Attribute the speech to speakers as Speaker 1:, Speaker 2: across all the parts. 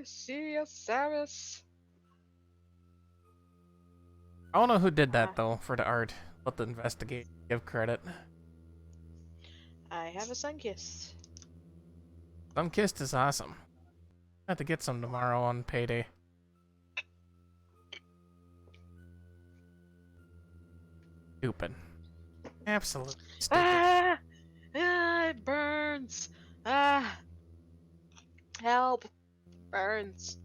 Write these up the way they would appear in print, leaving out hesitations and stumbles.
Speaker 1: see ya, Samus.
Speaker 2: I don't know who did
Speaker 1: Ah,
Speaker 2: that though for the art. Let the investigate give credit.
Speaker 1: I have a Sunkist.
Speaker 2: Sunkist is awesome. I have to get some tomorrow on payday. Stupid. Absolutely stupid.
Speaker 1: Ah! Ah, it burns! Ah! Help! Burns.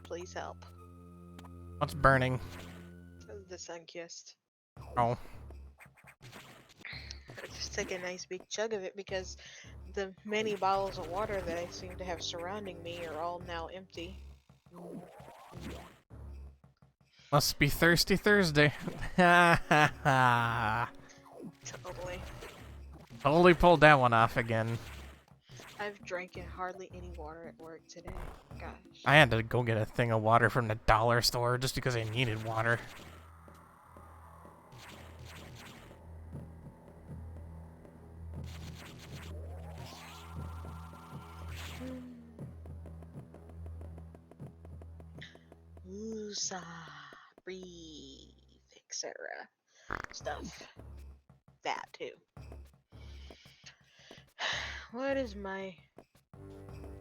Speaker 1: Please help.
Speaker 2: What's burning?
Speaker 1: The Sunkist.
Speaker 2: Oh.
Speaker 1: I just took a nice big chug of it because the many bottles of water that I seem to have surrounding me are all now empty.
Speaker 2: Must be Thirsty Thursday. Ha ha ha.
Speaker 1: Totally.
Speaker 2: Totally pulled that one off again.
Speaker 1: I've drank hardly any water at work today. Gosh.
Speaker 2: I had to go get a thing of water from the dollar store just because I needed water.
Speaker 1: Woosah, breathe, etc. Stuff. That too. What is my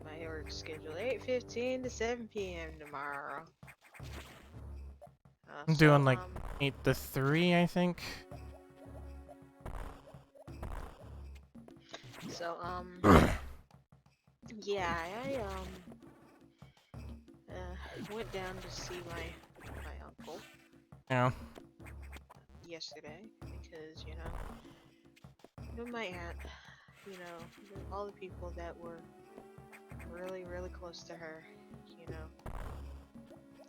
Speaker 1: work schedule? 8:15 to 7 p.m. tomorrow.
Speaker 2: I'm doing like 8 to 3, I think.
Speaker 1: So yeah, I went down to see my uncle
Speaker 2: Yeah.
Speaker 1: yesterday because my aunt, all the people that were really really close to her,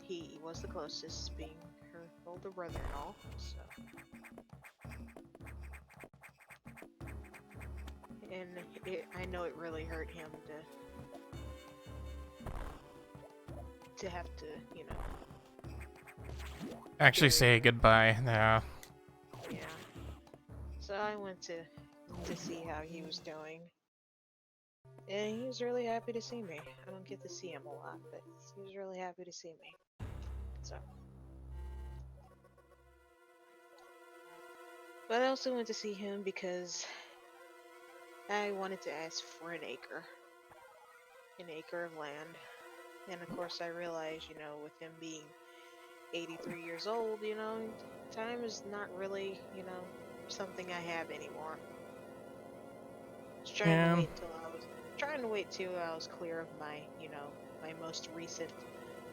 Speaker 1: he was the closest, being her older brother and all. So, and I know it really hurt him to have to,
Speaker 2: Actually say goodbye. Yeah.
Speaker 1: yeah. So I went to see how he was doing. And he was really happy to see me. I don't get to see him a lot, but he was really happy to see me. So. But I also went to see him because I wanted to ask for an acre. An acre of land. And of course I realized, with him being 83 years old, time is not really, something I have anymore. I was trying to
Speaker 2: Yeah.
Speaker 1: wait till I was clear of my, my most recent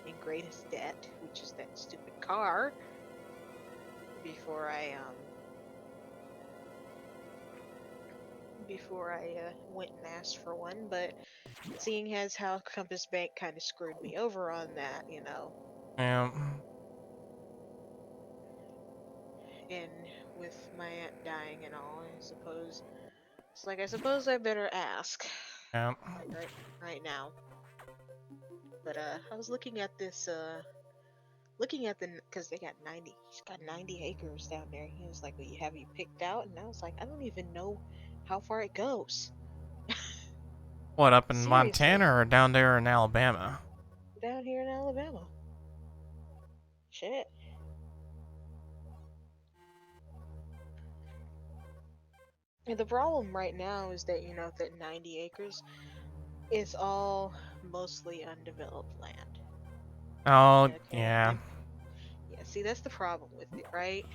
Speaker 1: and greatest debt, which is that stupid car, before I went and asked for one. But seeing as how Compass Bank kind of screwed me over on that,
Speaker 2: Yeah.
Speaker 1: and with my aunt dying and all, I suppose I better ask,
Speaker 2: Yeah.
Speaker 1: like right now. But I was looking at this, because he's got 90 acres down there. He was like, "Well, have you picked out?" And I was like, "I don't even know how far it goes."
Speaker 2: What, up in
Speaker 1: Seriously,
Speaker 2: Montana or down there in Alabama?
Speaker 1: down here in Alabama. Shit. And the problem right now is that, that 90 acres is all mostly undeveloped land.
Speaker 2: Oh,
Speaker 1: Okay.
Speaker 2: yeah.
Speaker 1: Yeah, see, that's the problem with it, right?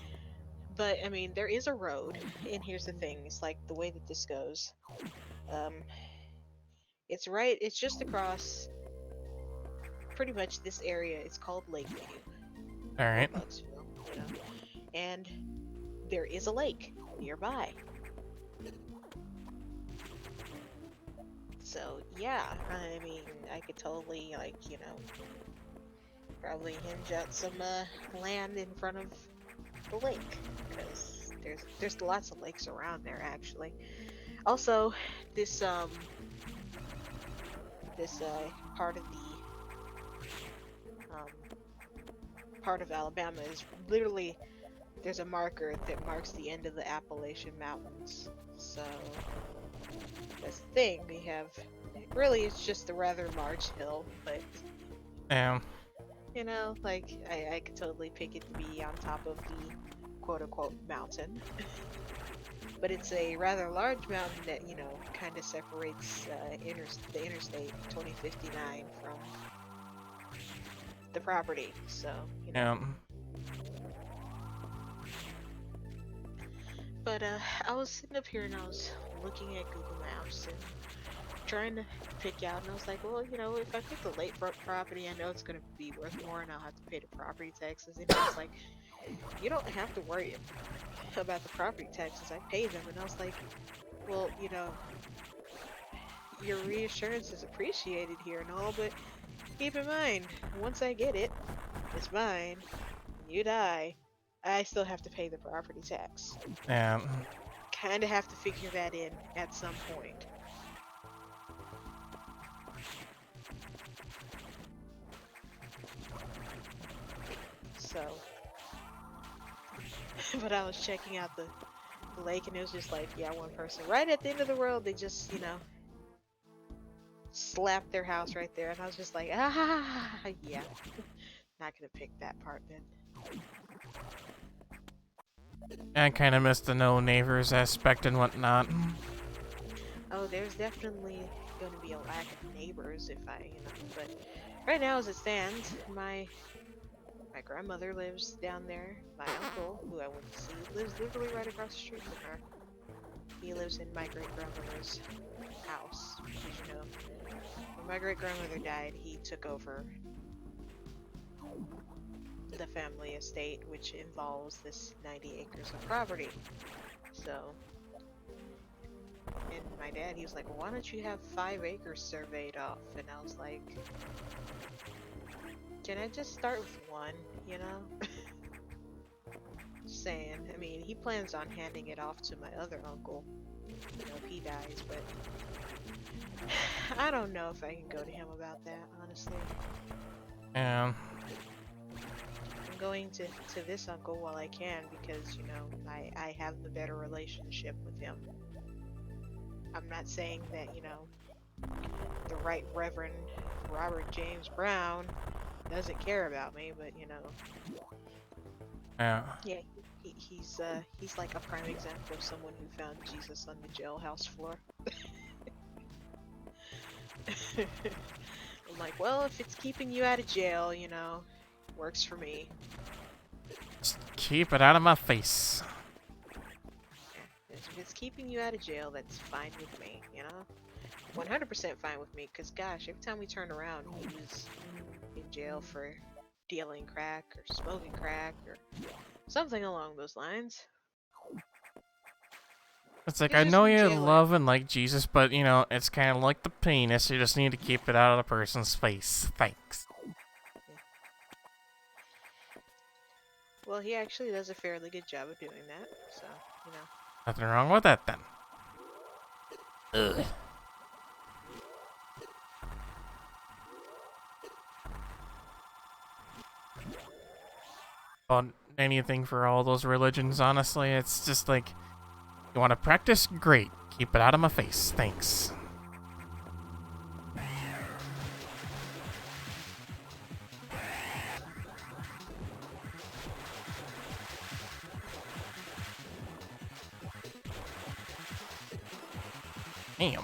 Speaker 1: But I mean, there is a road, and here's the thing: it's like the way that this goes. Um, it's just across pretty much this area. It's called Lakeview or
Speaker 2: Alright.
Speaker 1: Bugsville, and there is a lake nearby. So yeah, I mean, I could totally probably hinge out some land in front of the lake, because there's lots of lakes around there actually. Also, this this part of part of Alabama is literally, there's a marker that marks the end of the Appalachian Mountains. So that's the thing. We have really it's just a rather large hill, but
Speaker 2: Yeah.
Speaker 1: you know, like I could totally pick it to be on top of the quote unquote mountain. But it's a rather large mountain that, you know, kind of separates the Interstate 2059 from the property. So, you know.
Speaker 2: Yeah.
Speaker 1: But I was sitting up here and I was looking at Google Maps and trying to pick out, and I was like, well, you know, if I pick the lakefront property, I know it's gonna be worth more, and I'll have to pay the property taxes. And I was like, you don't have to worry about the property taxes. I pay them. And I was like, well, you know, your reassurance is appreciated here and all, but keep in mind, once I get it, it's mine. You die, I still have to pay the property tax.
Speaker 2: Yeah.
Speaker 1: Kind of have to figure that in at some point. So, but I was checking out the lake and it was just like, yeah, one person right at the end of the world, they just, you know, slapped their house right there. And I was just like, ah, yeah, not gonna pick that part then.
Speaker 2: I kind of missed the no neighbors aspect and whatnot.
Speaker 1: Oh, there's definitely going to be a lack of neighbors if I, you know, but right now as it stands, my grandmother lives down there. My uncle, who I went to see, lives literally right across the street from her. He lives in my great-grandmother's house. Because, you know, when my great-grandmother died, he took over the family estate, which involves this 90 acres of property. So, and my dad, he was like, well, why don't you have 5 acres surveyed off? And I was like, can I just start with 1, you know? Just saying. I mean, he plans on handing it off to my other uncle, you know, if he dies, but I don't know if I can go to him about that, honestly.
Speaker 2: Yeah.
Speaker 1: I'm going to this uncle while I can because, you know, I have the better relationship with him. I'm not saying that, you know, the Right Reverend Robert James Brown doesn't care about me, but, you know.
Speaker 2: Yeah.
Speaker 1: Yeah, he's like a prime example of someone who found Jesus on the jailhouse floor. I'm like, well, if it's keeping you out of jail, you know, works for me.
Speaker 2: Just keep it out of my face.
Speaker 1: Yeah, if it's keeping you out of jail, that's fine with me, you know? 100% fine with me, because gosh, every time we turned around, he was in jail for dealing crack or smoking crack or something along those lines.
Speaker 2: It's like,
Speaker 1: He's
Speaker 2: I
Speaker 1: just
Speaker 2: know
Speaker 1: in
Speaker 2: you
Speaker 1: jail.
Speaker 2: love and like Jesus, but you know, it's kind of like the penis. You just need to keep it out of the person's face. Thanks.
Speaker 1: Well, he actually does a fairly good job of doing that, so, you know.
Speaker 2: Nothing wrong with that then. Ugh. About anything for all those religions, honestly. It's just like, you want to practice? Great. Keep it out of my face. Thanks. Damn.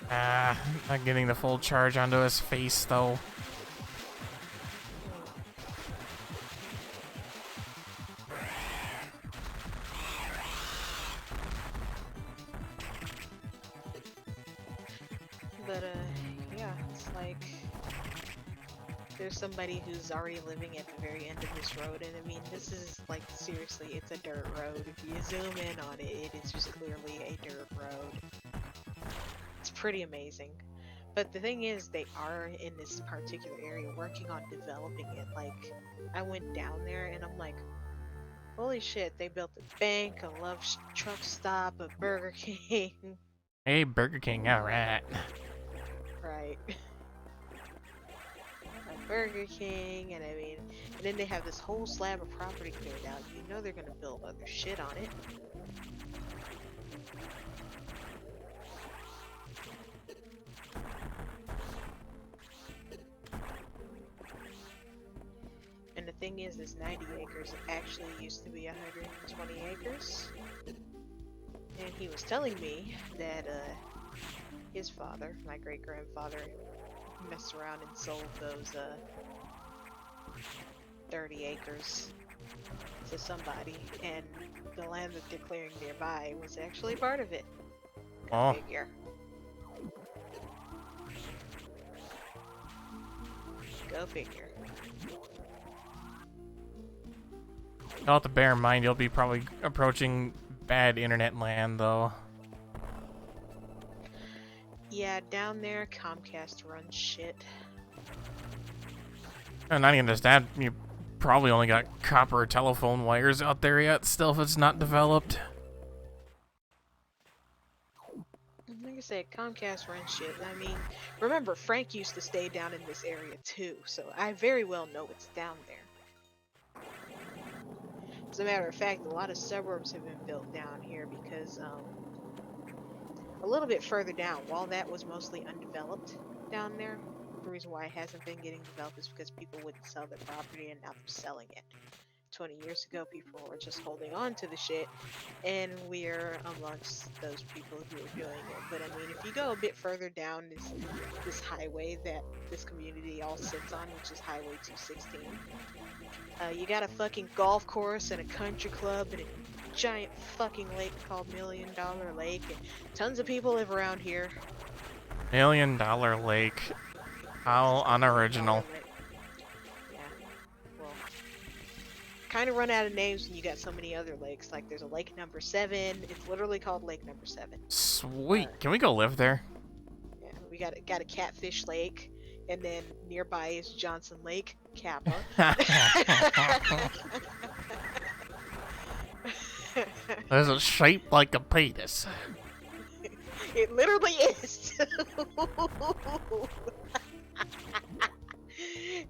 Speaker 2: Ah, not getting the full charge onto his face, though.
Speaker 1: But, yeah, it's like there's somebody who's already living at the very end of this road, and I mean, this is, like, seriously, it's a dirt road. If you zoom in on it, it is just clearly a dirt road. It's pretty amazing. But the thing is, they are in this particular area working on developing it. Like, I went down there and I'm like, holy shit, they built a bank, a Love's truck stop, a Burger King.
Speaker 2: Hey, Burger King, alright.
Speaker 1: Right. Like Burger King, and I mean, and then they have this whole slab of property cleared out. You know they're gonna build other shit on it. And the thing is, this 90 acres actually used to be 120 acres. And he was telling me that his father, my great-grandfather, messed around and sold those 30 acres to somebody, and the land that they're clearing nearby was actually part of it. Go
Speaker 2: Oh.
Speaker 1: figure. Go figure.
Speaker 2: You'll have to bear in mind you'll be probably approaching bad internet land, though.
Speaker 1: Yeah, down there, Comcast runs shit.
Speaker 2: And not even just that, you probably only got copper telephone wires out there yet, still, if it's not developed.
Speaker 1: Like I said, Comcast runs shit. I mean, remember, Frank used to stay down in this area too, so I very well know it's down there. As a matter of fact, a lot of suburbs have been built down here because, a little bit further down, while that was mostly undeveloped down there, the reason why it hasn't been getting developed is because people wouldn't sell their property, and now they're selling it. 20 years ago, people were just holding on to the shit, and we're amongst those people who are doing it. But I mean, if you go a bit further down this highway that this community all sits on, which is Highway 216, you got a fucking golf course and a country club and a giant fucking lake called $1 Million Lake, and tons of people live around here.
Speaker 2: $1 Million Lake. How unoriginal.
Speaker 1: Yeah. Well, kind of run out of names when you got so many other lakes. Like there's a Lake Number 7. It's literally called Lake Number 7.
Speaker 2: Sweet. Can we go live there?
Speaker 1: Yeah, we got a Catfish Lake, and then nearby is Johnson Lake, Kappa.
Speaker 2: There's a shape like a penis.
Speaker 1: It literally is.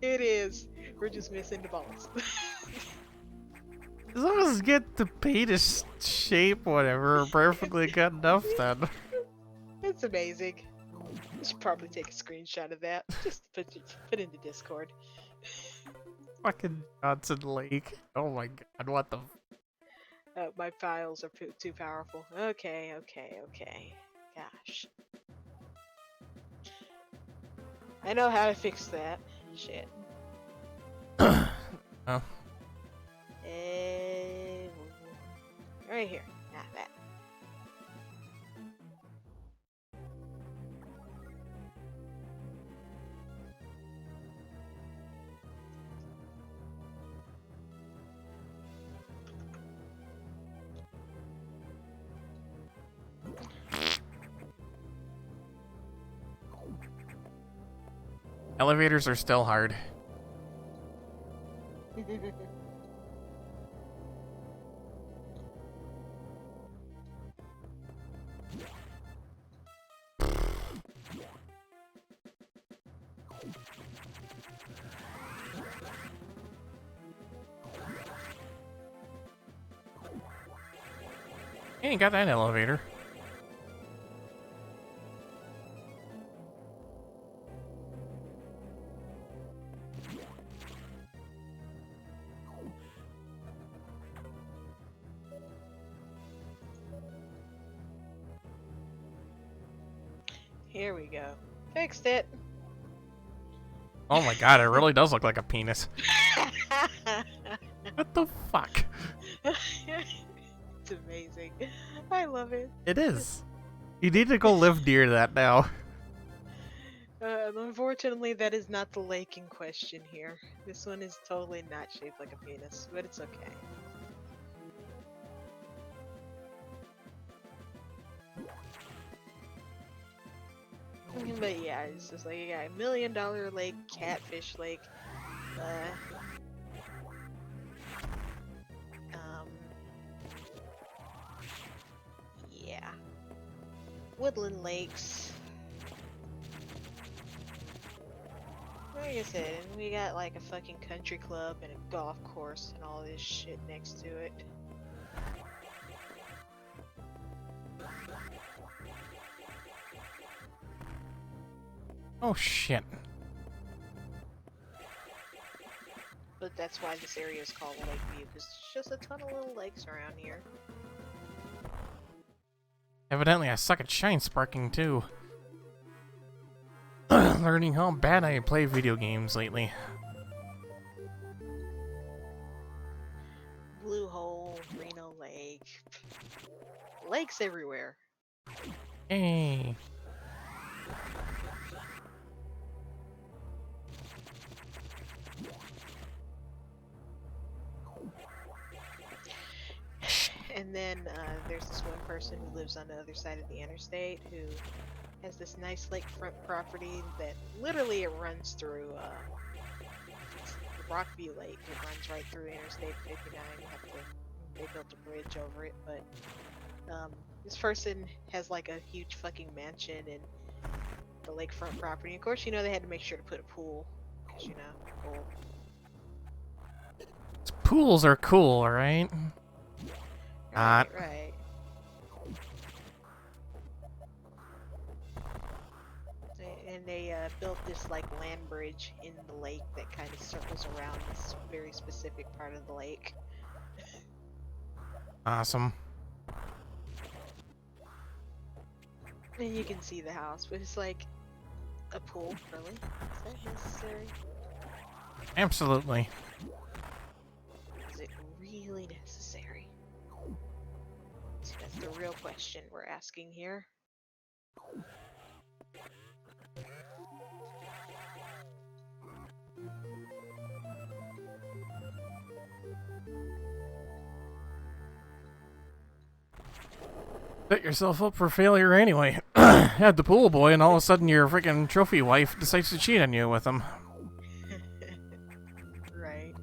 Speaker 1: It is. We're just missing the balls.
Speaker 2: As long as get the penis shape, whatever, perfectly good enough then.
Speaker 1: It's amazing. You should probably take a screenshot of that. Just put into Discord.
Speaker 2: Fucking Johnson Lake. Oh my god, what the...
Speaker 1: My files are too powerful. Okay. Gosh. I know how to fix that. Shit.
Speaker 2: Oh.
Speaker 1: Right here. Ah, that.
Speaker 2: Elevators are still hard. You ain't got that elevator.
Speaker 1: Here we go. Fixed it.
Speaker 2: Oh my god, it really does look like a penis. What the fuck?
Speaker 1: It's amazing. I love it.
Speaker 2: It is. You need to go live near that now.
Speaker 1: Unfortunately, that is not the lake in question here. This one is totally not shaped like a penis, but it's okay. But yeah, it's just like you got $1 Million Lake, Catfish Lake, yeah. woodland lakes. Like I said, and we got like a fucking country club and a golf course and all this shit next to it.
Speaker 2: Oh shit.
Speaker 1: But that's why this area is called Lakeview, because there's just a ton of little lakes around here.
Speaker 2: Evidently, I suck at shine sparking too. Learning how bad I play video games lately.
Speaker 1: Blue Hole, Reno Lake. Lakes everywhere.
Speaker 2: Hey.
Speaker 1: And then there's this one person who lives on the other side of the interstate who has this nice lakefront property that literally it runs through Rockview Lake. It runs right through Interstate 59. They built a bridge over it, but this person has like a huge fucking mansion and the lakefront property. Of course, you know they had to make sure to put a pool, because you know, cool.
Speaker 2: Pools are cool, right?
Speaker 1: Right. And they built this like land bridge in the lake that kind of circles around this very specific part of the lake.
Speaker 2: Awesome.
Speaker 1: And you can see the house, but it's like a pool, really? Is that necessary?
Speaker 2: Absolutely.
Speaker 1: Is it really necessary? See, that's the real question we're asking here.
Speaker 2: Set yourself up for failure anyway. Had the pool boy, and all of a sudden your freaking trophy wife decides to cheat on you with him.
Speaker 1: Right.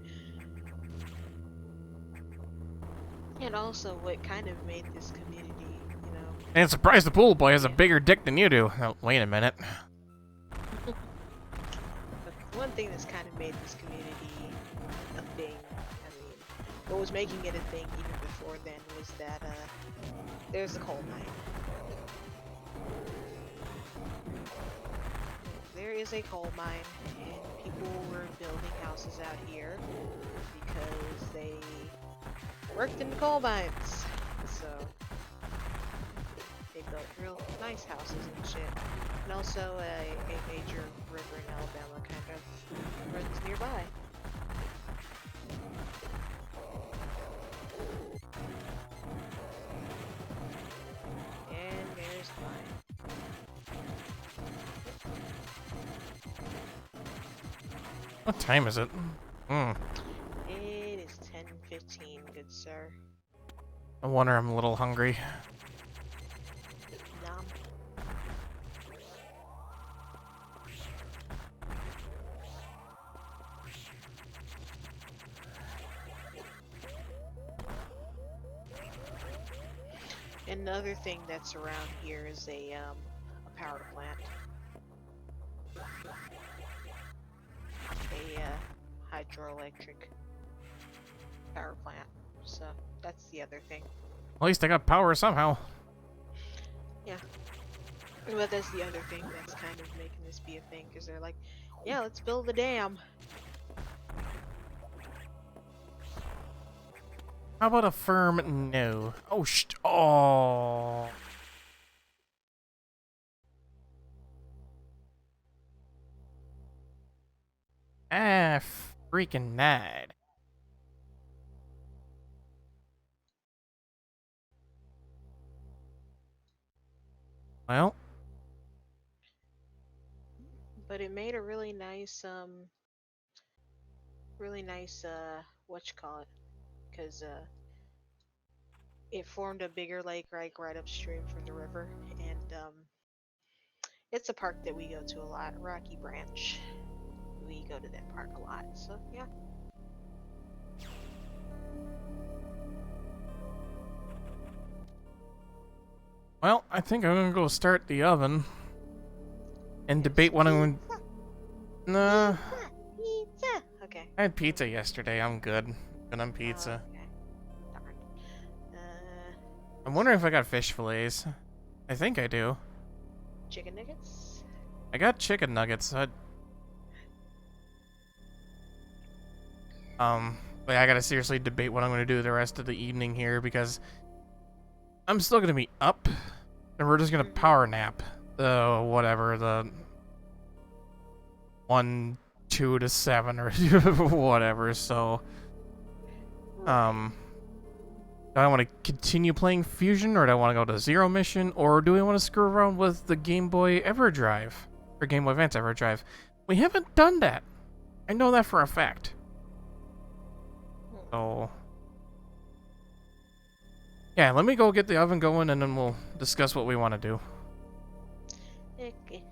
Speaker 1: And also, what kind of made this community, you know...
Speaker 2: And surprised the pool boy has a bigger dick than you do. Oh, wait a minute.
Speaker 1: But one thing that's kind of made this community a thing, I mean, what was making it a thing even before then was that, there's a coal mine. There is a coal mine, and people were building houses out here because they worked in the coal mines. So they built real nice houses and shit. And also a major river in Alabama kind of runs nearby. And there's mine.
Speaker 2: What time is it?
Speaker 1: It is 10:15, good sir.
Speaker 2: No wonder I'm a little hungry.
Speaker 1: Nom. Another thing that's around here is a power plant. A hydroelectric power plant. So that's the other thing.
Speaker 2: At least I got power somehow.
Speaker 1: Yeah. But that's the other thing that's kind of making this be a thing, because they're like, yeah, let's build the dam.
Speaker 2: How about a firm no? Oh, oh. Ah, freaking nad. Well.
Speaker 1: But it made a really nice, whatchamacallit, because, it formed a bigger lake right upstream from the river, and, it's a park that we go to a lot, Rocky Branch. We go to that park a lot, so yeah.
Speaker 2: Well, I think I'm gonna go start the oven and debate what I'm gonna. Nah,
Speaker 1: Pizza. Pizza. Okay.
Speaker 2: I had pizza yesterday. I'm good. Good on
Speaker 1: Oh,
Speaker 2: pizza.
Speaker 1: okay. Darn.
Speaker 2: I'm wondering if I got fish fillets. I think I do.
Speaker 1: Chicken nuggets.
Speaker 2: I got chicken nuggets. But I gotta seriously debate what I'm gonna do the rest of the evening here because I'm still gonna be up, and we're just gonna power nap. Whatever the 1, 2 to 7 or whatever. So,
Speaker 1: Right.
Speaker 2: do I want to continue playing Fusion, or do I want to go to Zero Mission, or do we want to screw around with the Game Boy EverDrive or Game Boy Advance EverDrive? We haven't done that. I know that for a fact. So, yeah, let me go get the oven going, and then we'll discuss what we want to do.
Speaker 1: Okay.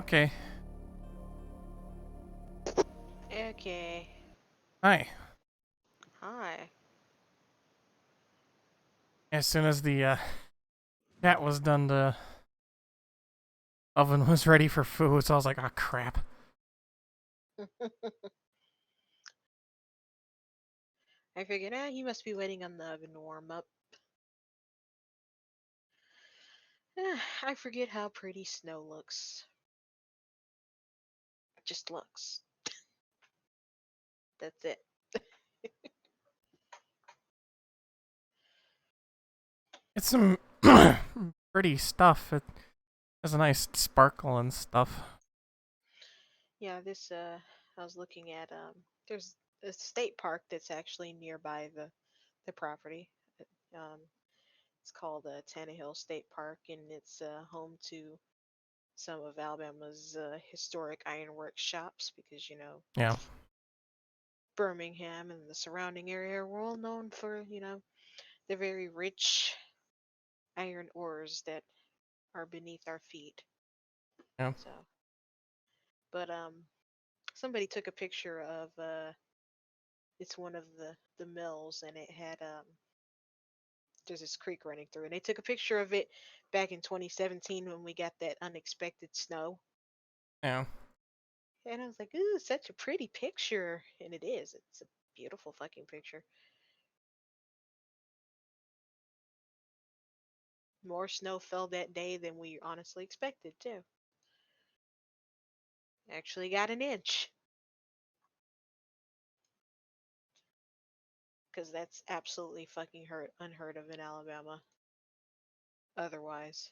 Speaker 2: Okay.
Speaker 1: Okay.
Speaker 2: Hi.
Speaker 1: Hi.
Speaker 2: As soon as the chat was done, the oven was ready for food, so I was like, oh crap.
Speaker 1: I figured, he must be waiting on the oven to warm up. I forget how pretty snow looks. Just looks. That's it.
Speaker 2: It's some pretty stuff. It has a nice sparkle and stuff.
Speaker 1: Yeah, this I was looking at there's a state park that's actually nearby the property. Um it's called Tannehill State Park, and it's home to some of Alabama's historic ironwork shops, because
Speaker 2: Yeah.
Speaker 1: Birmingham and the surrounding area are well known for, the very rich iron ores that are beneath our feet.
Speaker 2: Yeah.
Speaker 1: So, but somebody took a picture of it's one of the mills, and it had there's this creek running through, and they took a picture of it back in 2017 when we got that unexpected snow.
Speaker 2: Yeah.
Speaker 1: And I was like, ooh, such a pretty picture. And it is. It's a beautiful fucking picture. More snow fell that day than we honestly expected, too. Actually got an inch. Because that's absolutely fucking unheard of in Alabama. Otherwise.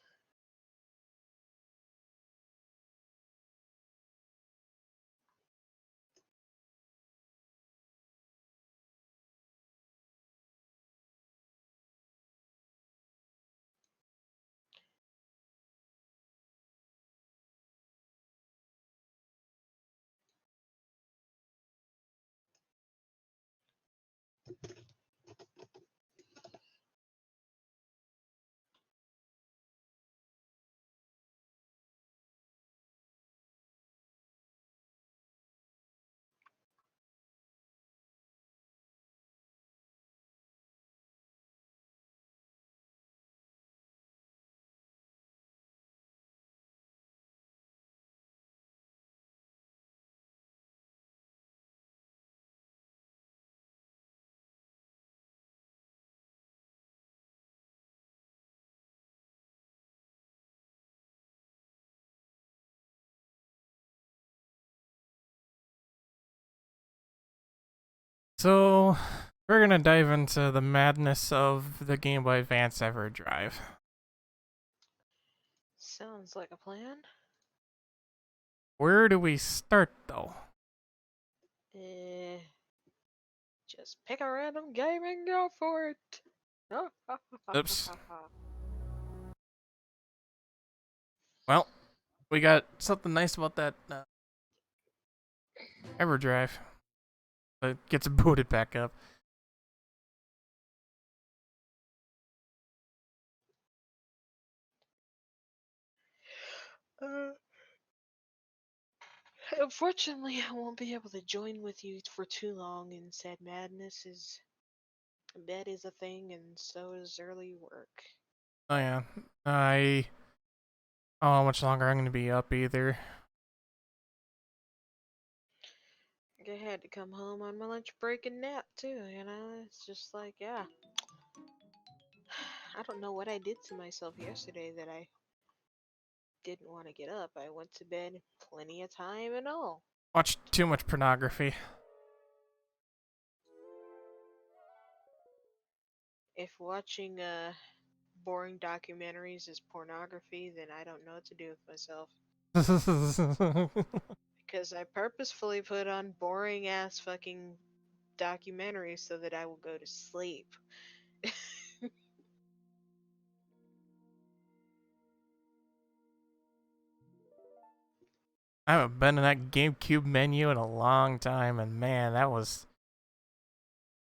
Speaker 2: So we're gonna dive into the madness of the Game Boy Advance EverDrive.
Speaker 1: Sounds like a plan.
Speaker 2: Where do we start, though?
Speaker 1: Eh, just pick a random game and go for it.
Speaker 2: Oops. Well, we got something nice about that EverDrive. It gets booted back up.
Speaker 1: Uh, Unfortunately, I won't be able to join with you for too long, and said madness is bed is a thing, and so is early work.
Speaker 2: Oh yeah, I don't know how much longer I'm gonna be up either.
Speaker 1: I had to come home on my lunch break and nap too, It's just like, yeah. I don't know what I did to myself yesterday that I didn't want to get up. I went to bed plenty of time and all.
Speaker 2: Watched too much pornography.
Speaker 1: If watching boring documentaries is pornography, then I don't know what to do with myself. Because I purposefully put on boring ass fucking documentaries so that I will go to sleep.
Speaker 2: I haven't been in that GameCube menu in a long time, and man, that was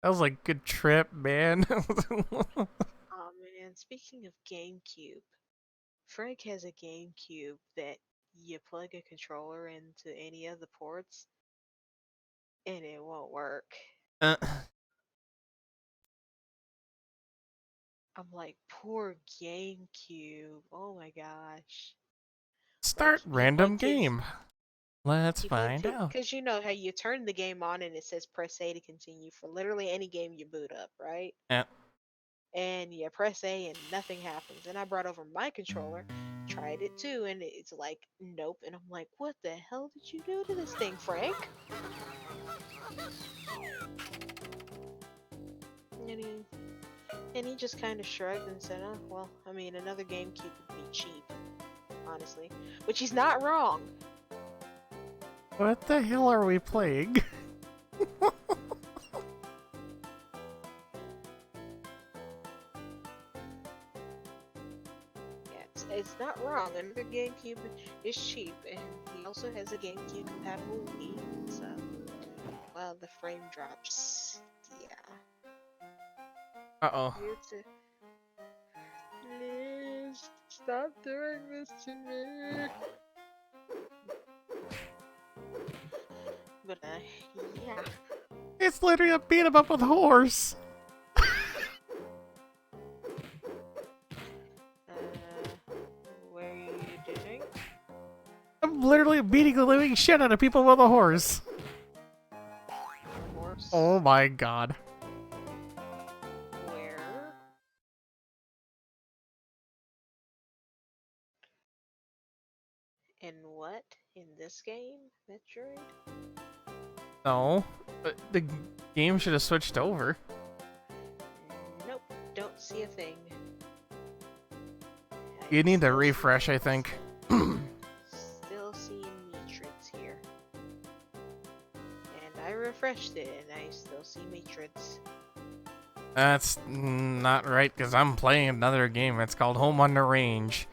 Speaker 2: like a good trip, man.
Speaker 1: Oh man, speaking of GameCube, Frank has a GameCube that you plug a controller into any of the ports and it won't work.
Speaker 2: Uh,
Speaker 1: I'm like, poor GameCube. Oh my gosh. Like
Speaker 2: start
Speaker 1: people
Speaker 2: random
Speaker 1: intend
Speaker 2: game. Let's
Speaker 1: people
Speaker 2: find
Speaker 1: intend
Speaker 2: out.
Speaker 1: because you know how you turn the game on and it says press A to continue for literally any game you boot up, right?
Speaker 2: Yeah.
Speaker 1: And you press A and nothing happens. And I brought over my controller, tried it too, and it's like, nope. And I'm like, what the hell did you do to this thing, Frank? And he just kind of shrugged and said, oh, well, I mean, another GameCube would be cheap, honestly. Which he's not wrong.
Speaker 2: What the hell are we playing?
Speaker 1: Yeah, it's not wrong. Another GameCube is cheap, and he also has a GameCube compatible Wii. So, well, the frame drops. Yeah.
Speaker 2: Uh-oh.
Speaker 1: Please stop doing this to me. But yeah.
Speaker 2: It's literally a beat 'em up with a horse.
Speaker 1: What are you doing?
Speaker 2: I'm literally beating the living shit out of people with a horse.
Speaker 1: Horse?
Speaker 2: Oh my god.
Speaker 1: Where? And what? In this game, Metroid?
Speaker 2: No. The game should have switched over.
Speaker 1: Nope, don't see a thing.
Speaker 2: You need to
Speaker 1: Still
Speaker 2: refresh, I think.
Speaker 1: Still seeing Matrix here. And I refreshed it, and I still see Matrix.
Speaker 2: That's not right, because I'm playing another game. It's called Home on the Range.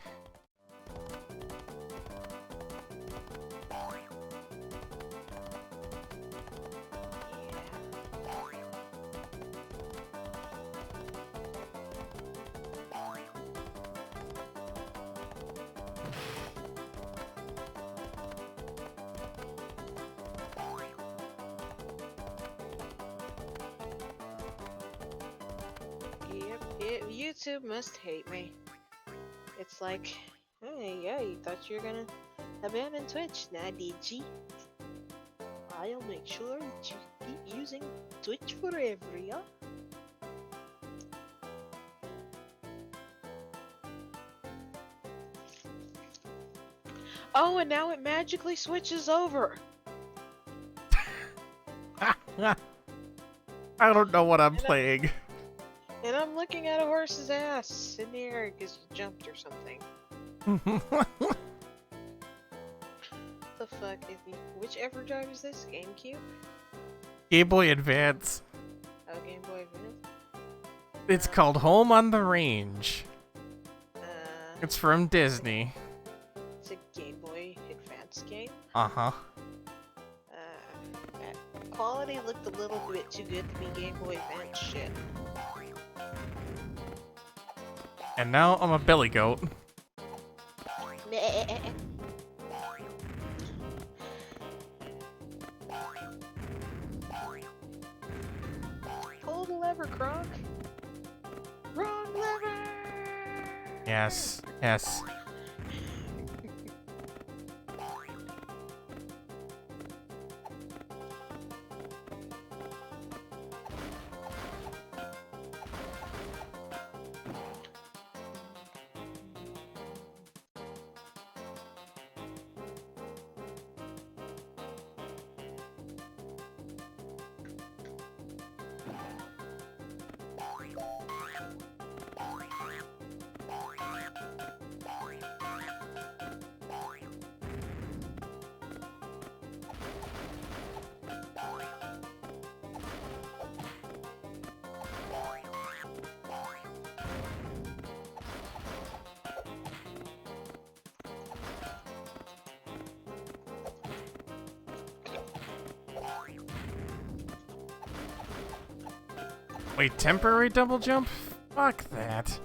Speaker 1: Yep, YouTube must hate me. It's like, hey, yeah, you thought you were gonna abandon Twitch. Now, did you? I'll make sure that you keep using Twitch forever, yeah? Oh, and now it magically switches over.
Speaker 2: I don't know what I'm playing.
Speaker 1: And I'm looking at a horse's ass in the air because you jumped or something. The fuck is he? Which EverDrive is this? GameCube?
Speaker 2: Game Boy Advance.
Speaker 1: Oh, Game Boy Advance?
Speaker 2: It's called Home on the Range. It's from Disney.
Speaker 1: It's a Game Boy Advance game.
Speaker 2: Uh-huh.
Speaker 1: That quality looked a little bit too good to be Game Boy Advance shit.
Speaker 2: And now I'm a billy goat.
Speaker 1: Pull the lever, Kronk. Wrong lever.
Speaker 2: Yes, yes. Wait, temporary double jump? Fuck that.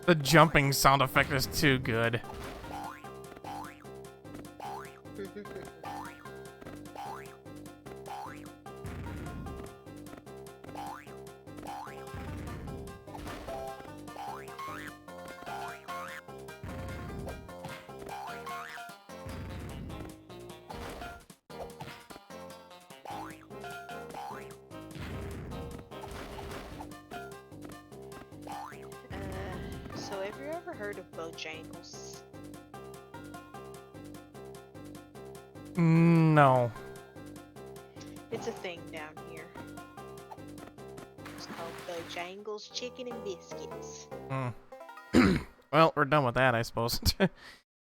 Speaker 2: The jumping sound effect is too good.
Speaker 1: So have you ever heard of Bojangles?
Speaker 2: No.
Speaker 1: It's a thing down here. It's called Bojangles Chicken and Biscuits.
Speaker 2: Well, we're done with that, I suppose.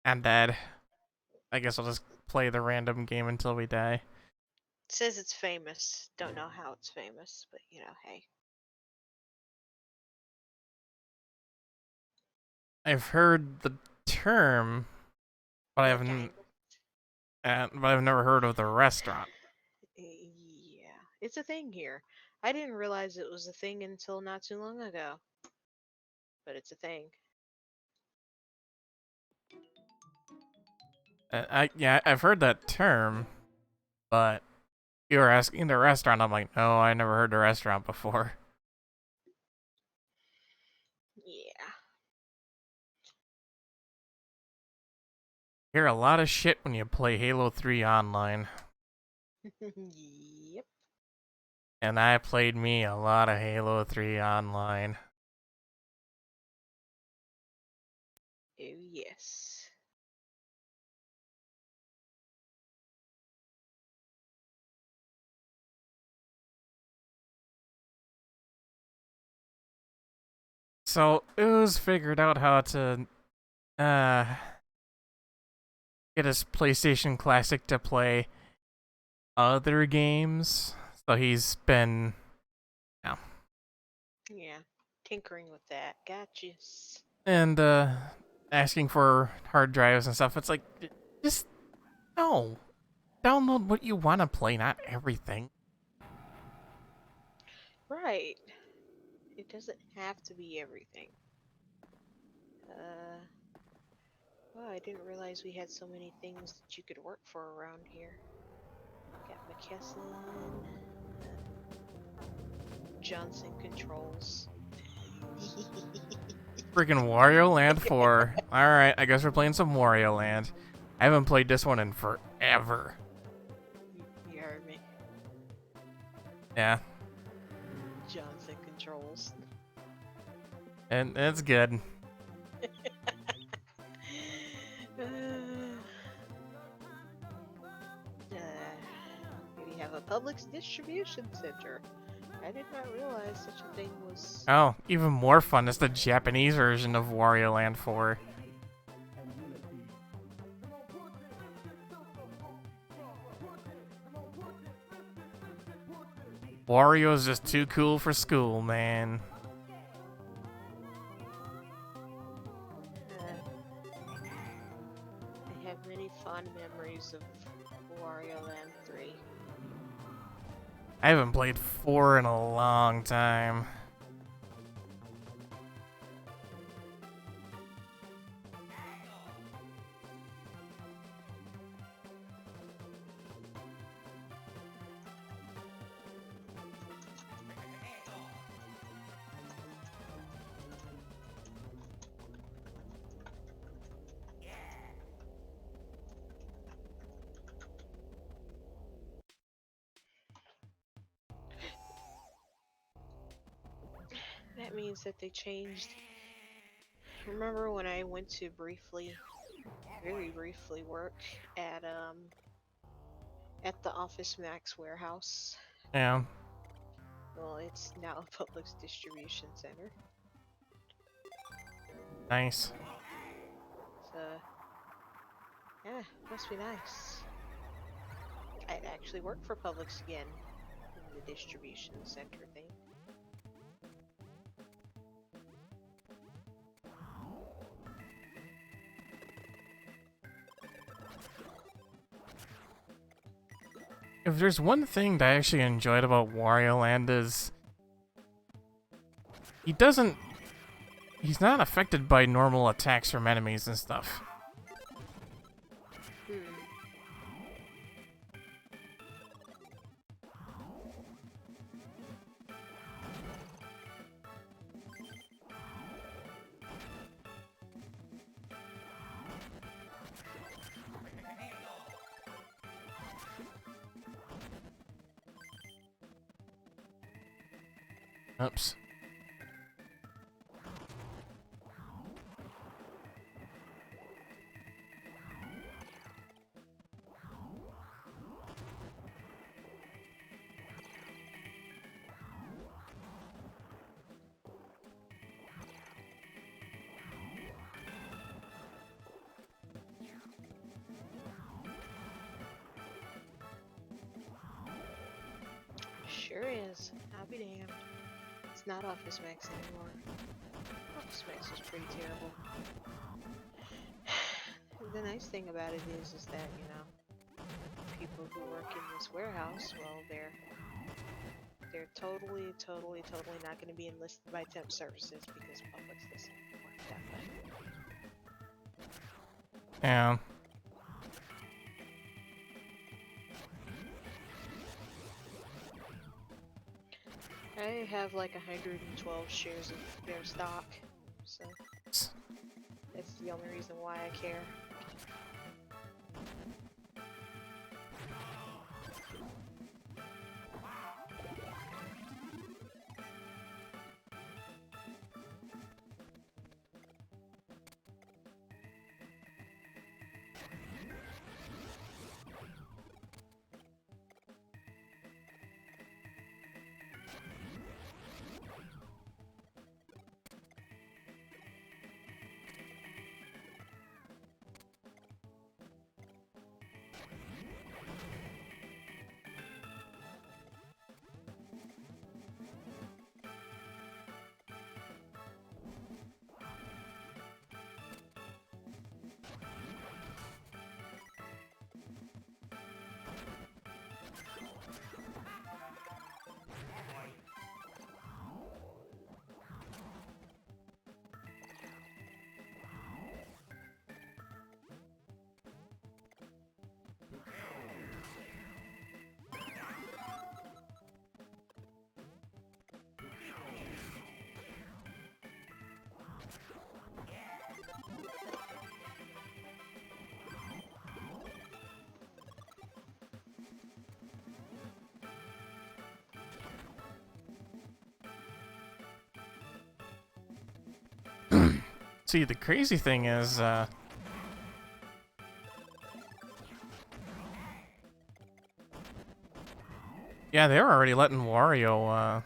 Speaker 2: I'm dead. I guess I'll just play the random game until we die.
Speaker 1: It says it's famous. Don't know how it's famous, but you know, hey.
Speaker 2: I've heard the term, but I haven't. But I've never heard of the restaurant.
Speaker 1: Yeah, it's a thing here. I didn't realize it was a thing until not too long ago. But it's a thing.
Speaker 2: I've heard that term, but you were asking the restaurant. I'm like, no, I never heard the restaurant before.
Speaker 1: Yeah.
Speaker 2: Hear a lot of shit when you play Halo 3 online.
Speaker 1: Yep.
Speaker 2: And I played me a lot of Halo 3 online.
Speaker 1: Oh, yes.
Speaker 2: So it was figured out how to get his PlayStation Classic to play other games. So he's been
Speaker 1: Yeah. Tinkering with that. Gotcha.
Speaker 2: and asking for hard drives and stuff. It's like, just no. Download what you want to play, not everything.
Speaker 1: Right. It doesn't have to be everything. Oh, I didn't realize we had so many things that you could work for around here. Got McKesson, Johnson Controls.
Speaker 2: Freaking Wario Land 4. Alright, I guess we're playing some Wario Land. I haven't played this one in forever.
Speaker 1: You heard me.
Speaker 2: Yeah,
Speaker 1: Johnson Controls.
Speaker 2: and it's good.
Speaker 1: We have a public distribution center. I did not realize such a thing was.
Speaker 2: Oh, even more fun is the Japanese version of Wario Land 4. Wario's just too cool for school, man.
Speaker 1: I have many fond memories of Wario Land 3.
Speaker 2: I haven't played 4 in a long time.
Speaker 1: That means that they changed. Remember when I went to very briefly work at the Office Max warehouse?
Speaker 2: Yeah.
Speaker 1: Well, it's now a public distribution center.
Speaker 2: Nice.
Speaker 1: So, yeah, must be nice. I'd actually work for Publix again in the distribution center thing.
Speaker 2: If there's one thing that I actually enjoyed about Wario Land is he doesn't He's not affected by normal attacks from enemies and stuff.
Speaker 1: Hmm.
Speaker 2: Oops.
Speaker 1: Sure is. I'll be damned. It's not Office Max anymore. Office Max was pretty terrible. The nice thing about it is that, you know, people who work in this warehouse, well, they're totally not going to be enlisted by temp services because Publix doesn't work that way.
Speaker 2: Yeah.
Speaker 1: I have like 112 shares of their stock, so that's the only reason why I care.
Speaker 2: See, the crazy thing is, yeah, they were already letting Wario,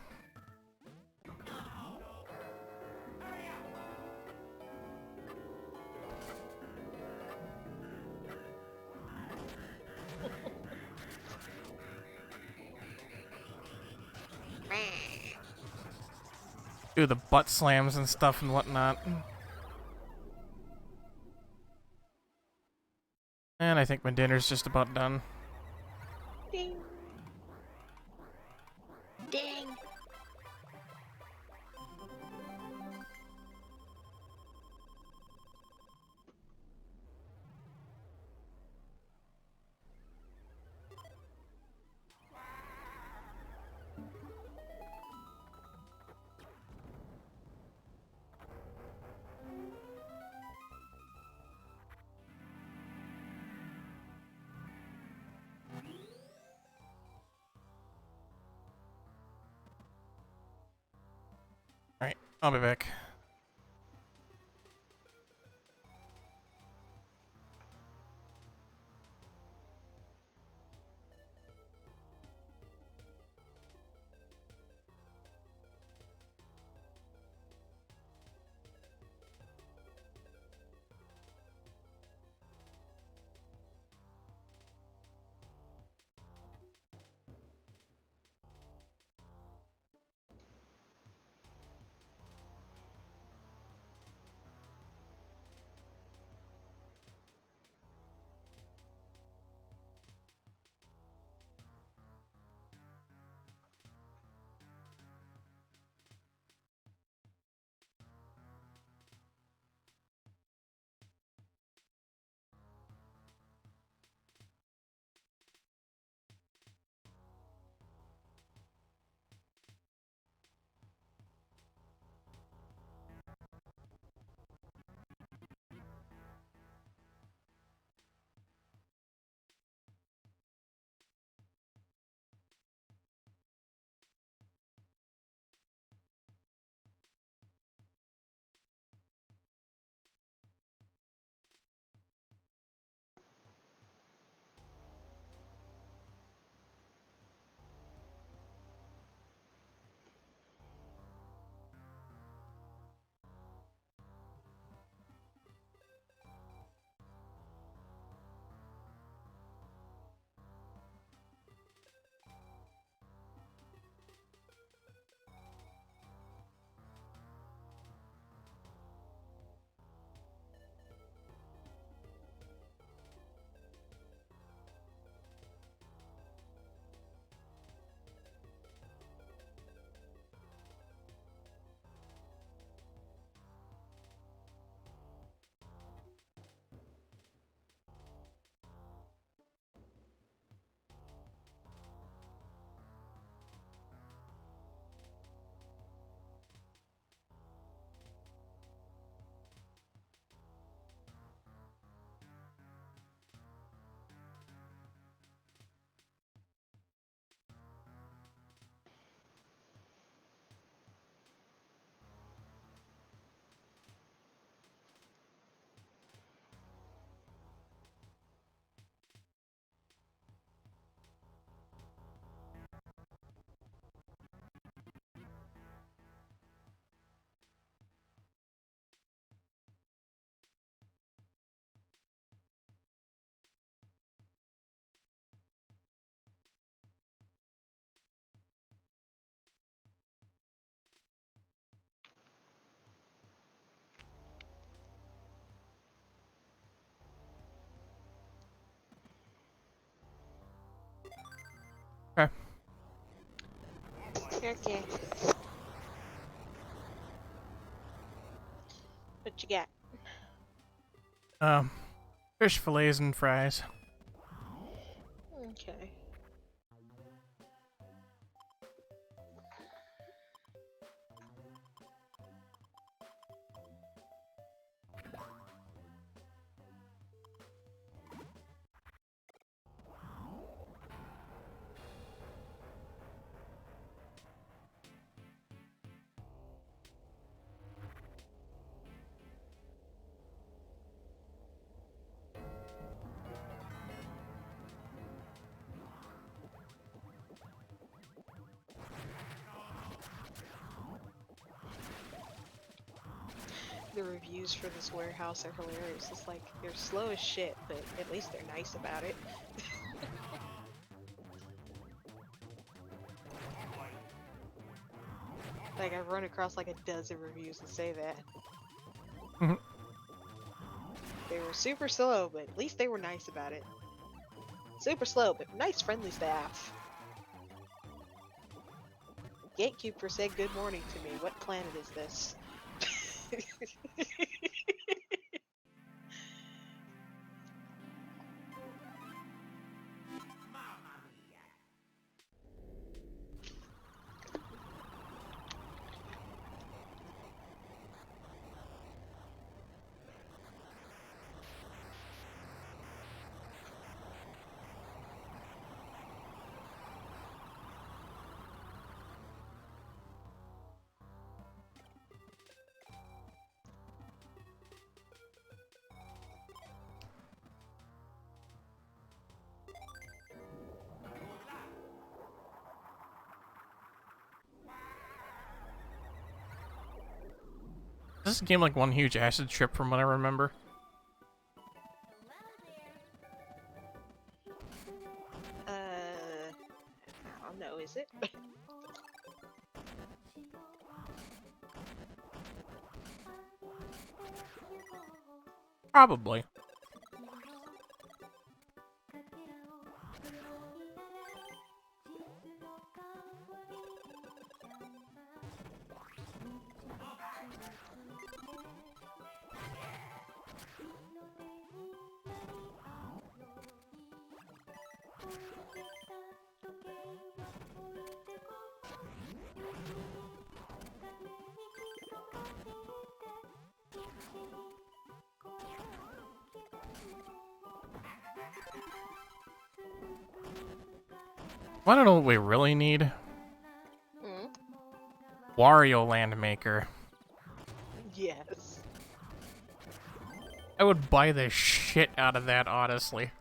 Speaker 2: do the butt slams and stuff and whatnot. And I think my dinner's just about done.
Speaker 1: Ding! Ding!
Speaker 2: Alright, I'll be back.
Speaker 1: Okay. What you got?
Speaker 2: Fish fillets and fries.
Speaker 1: Okay. The reviews for this warehouse are hilarious. It's like, they're slow as shit, but at least they're nice about it. Like, I've run across like a dozen reviews that say that.
Speaker 2: Mhm.
Speaker 1: They were super slow, but at least they were nice about it. Super slow, but nice, friendly staff. Gatekeeper said good morning to me. What planet is this?
Speaker 2: Is this game like one huge acid trip from what I remember?
Speaker 1: I don't know, is it?
Speaker 2: Probably. Wanna know what we really need?
Speaker 1: Hmm?
Speaker 2: Wario Land Maker.
Speaker 1: Yes.
Speaker 2: I would buy the shit out of that, honestly.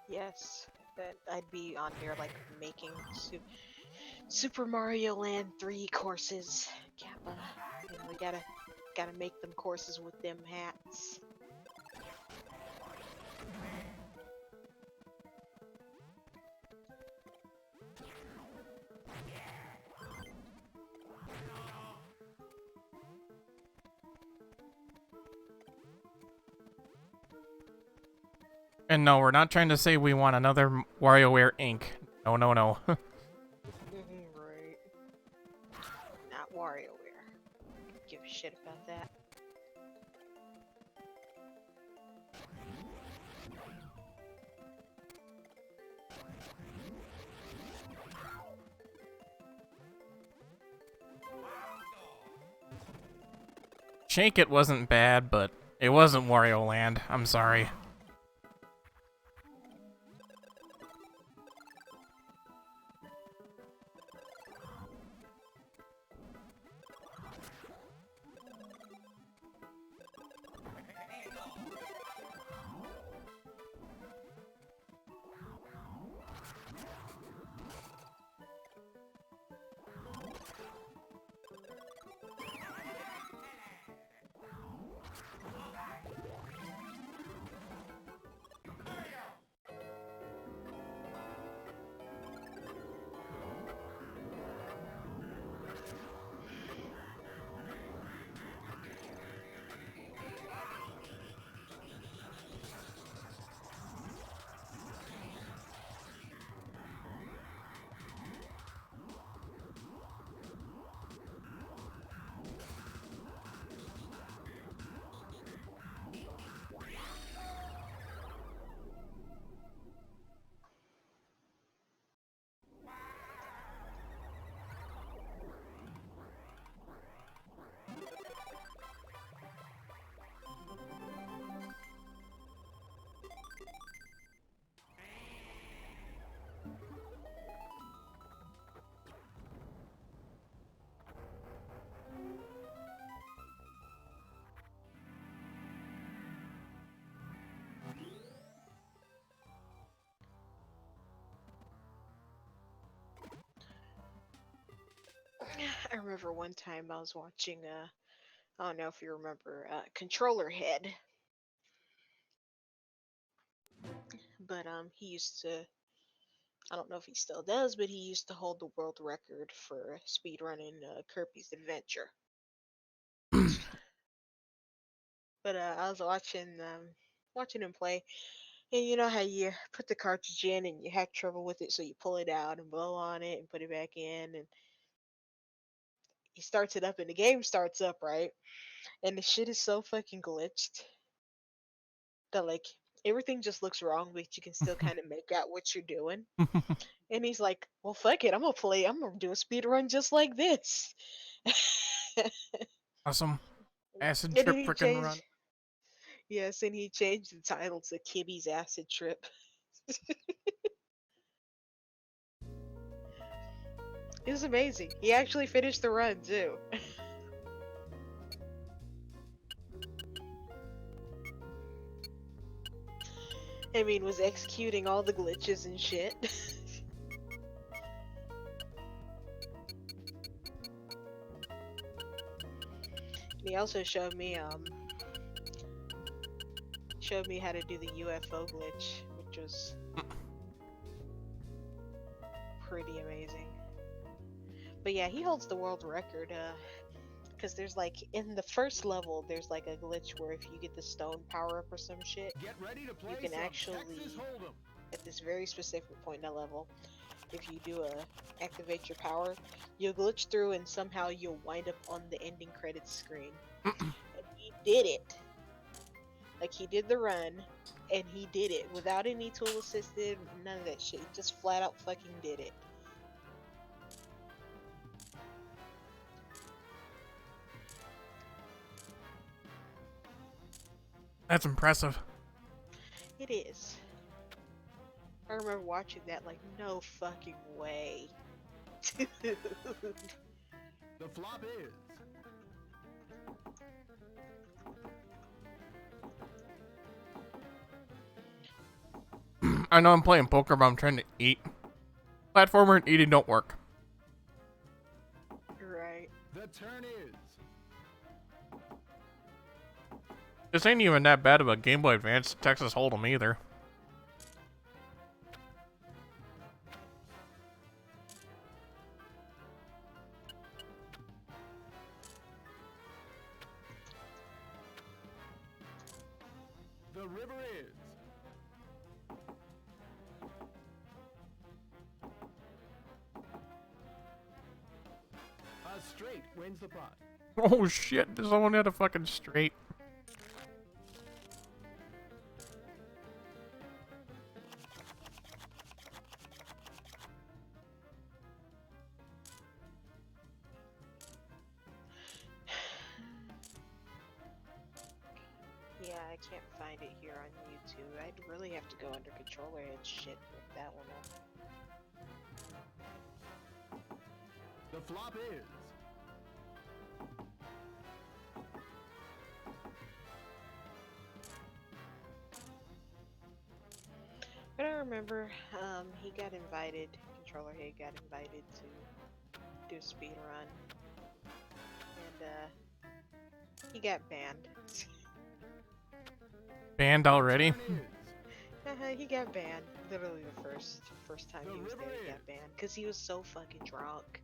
Speaker 1: Yes. That I'd be on here like making Super Mario Land 3 courses. Kappa. You know, we gotta make them courses with them hats.
Speaker 2: And no, we're not trying to say we want another WarioWare Inc. No, no, no.
Speaker 1: Right. Not WarioWare. Give a shit about that.
Speaker 2: Shake It wasn't bad, but it wasn't Wario Land. I'm sorry.
Speaker 1: I remember one time I was watching, I don't know if you remember, Controller Head, but he used to, I don't know if he still does, but he used to hold the world record for speedrunning Kirby's Adventure. But I was watching him play, and you know how you put the cartridge in and you have trouble with it, so you pull it out and blow on it and put it back in, and he starts it up, and the game starts up, right? And the shit is so fucking glitched that like everything just looks wrong, but you can still kind of make out what you're doing. And he's like, "Well, fuck it, I'm gonna do a speed run just like this."
Speaker 2: Awesome. Acid
Speaker 1: And then
Speaker 2: trip
Speaker 1: he
Speaker 2: frickin'
Speaker 1: changed,
Speaker 2: run.
Speaker 1: yes, and he changed the title to Kibby's Acid Trip. It was amazing. He actually finished the run too. I mean, was executing all the glitches and shit. And he also showed me how to do the UFO glitch, which was pretty amazing. But yeah, he holds the world record. Because there's like in the first level, there's like a glitch where if you get the stone power up or some shit, you can actually, at this very specific point in the level, if you do activate your power, you'll glitch through and somehow you'll wind up on the ending credits screen. And he did it. Like he did the run, and he did it without any tool assisted, none of that shit. He just flat out fucking did it.
Speaker 2: That's impressive.
Speaker 1: It is. I remember watching that like, no fucking way.
Speaker 3: The flop is
Speaker 2: I know I'm playing poker, but I'm trying to eat. Platformer and eating don't work.
Speaker 1: Right.
Speaker 3: the turn is
Speaker 2: This ain't even that bad of a Game Boy Advance Texas Hold'em either.
Speaker 3: the river is a straight wins the pot.
Speaker 2: Oh shit, someone had a fucking straight.
Speaker 1: Yeah, I can't find it here on YouTube. I'd really have to go under controller head shit with that one up.
Speaker 3: The flop is
Speaker 1: But I remember, he got invited, controller head got invited to do a speed run, and he got banned.
Speaker 2: Banned already?
Speaker 3: turn is
Speaker 1: He got banned. Literally the first time he was there, he got banned because he was so fucking drunk,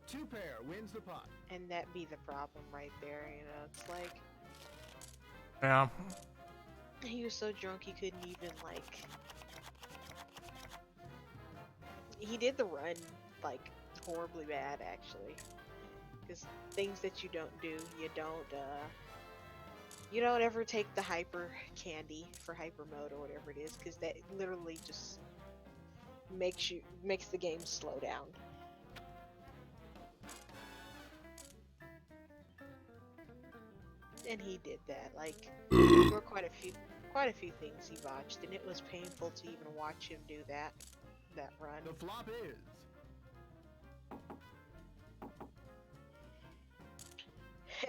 Speaker 3: two pair wins the pot.
Speaker 1: and that be the problem right there. You know, it's like
Speaker 2: Yeah.
Speaker 1: he was so drunk he couldn't even like. He did the run like horribly bad actually, because things that you don't do, you don't ever take the hyper candy for hyper mode or whatever it is, because that literally just makes the game slow down. And he did that. Like there were quite a few things he botched, and it was painful to even watch him do that run.
Speaker 3: The flop is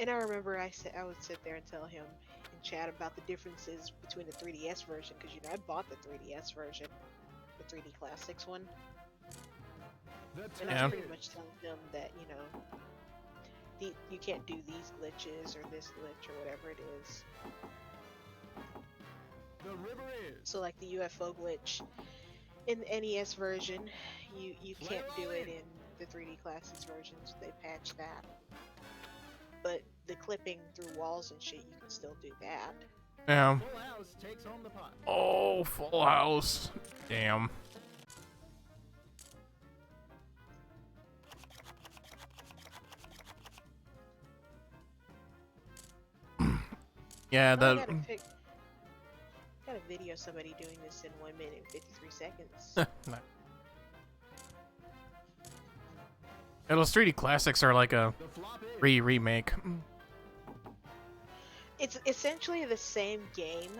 Speaker 1: And I remember I would sit there and tell him and chat about the differences between the 3DS version, because you know I bought the 3DS version, the 3D Classics one.
Speaker 3: The
Speaker 1: And
Speaker 3: turn
Speaker 1: I
Speaker 2: Yeah.
Speaker 1: was
Speaker 3: is.
Speaker 1: pretty much telling them that, you can't do these glitches or this glitch or whatever it is.
Speaker 3: The river is.
Speaker 1: So like the UFO glitch in the NES version, you can't do it in the 3D Classics versions. They patched that. But the clipping through walls and shit, you can still do that.
Speaker 2: Yeah.
Speaker 3: Full house takes home the pot.
Speaker 2: Oh, full house. Damn. Yeah,
Speaker 1: Oh, I
Speaker 2: that.
Speaker 1: got a video of somebody doing this in 1 minute and 53 seconds.
Speaker 2: No. Yeah, those 3D classics are like a
Speaker 3: The flop is.
Speaker 2: remake.
Speaker 1: It's essentially the same game,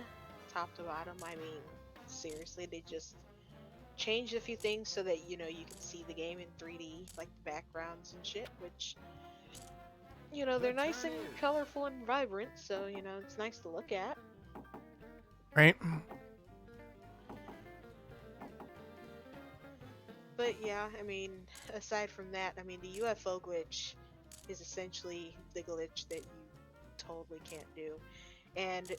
Speaker 1: top to bottom. I mean, seriously, they just changed a few things so that you can see the game in 3D, like the backgrounds and shit, which they're nice and colorful and vibrant, so it's nice to look at.
Speaker 2: Right?
Speaker 1: But yeah, I mean, aside from that, I mean, the UFO glitch is essentially the glitch that you totally can't do. And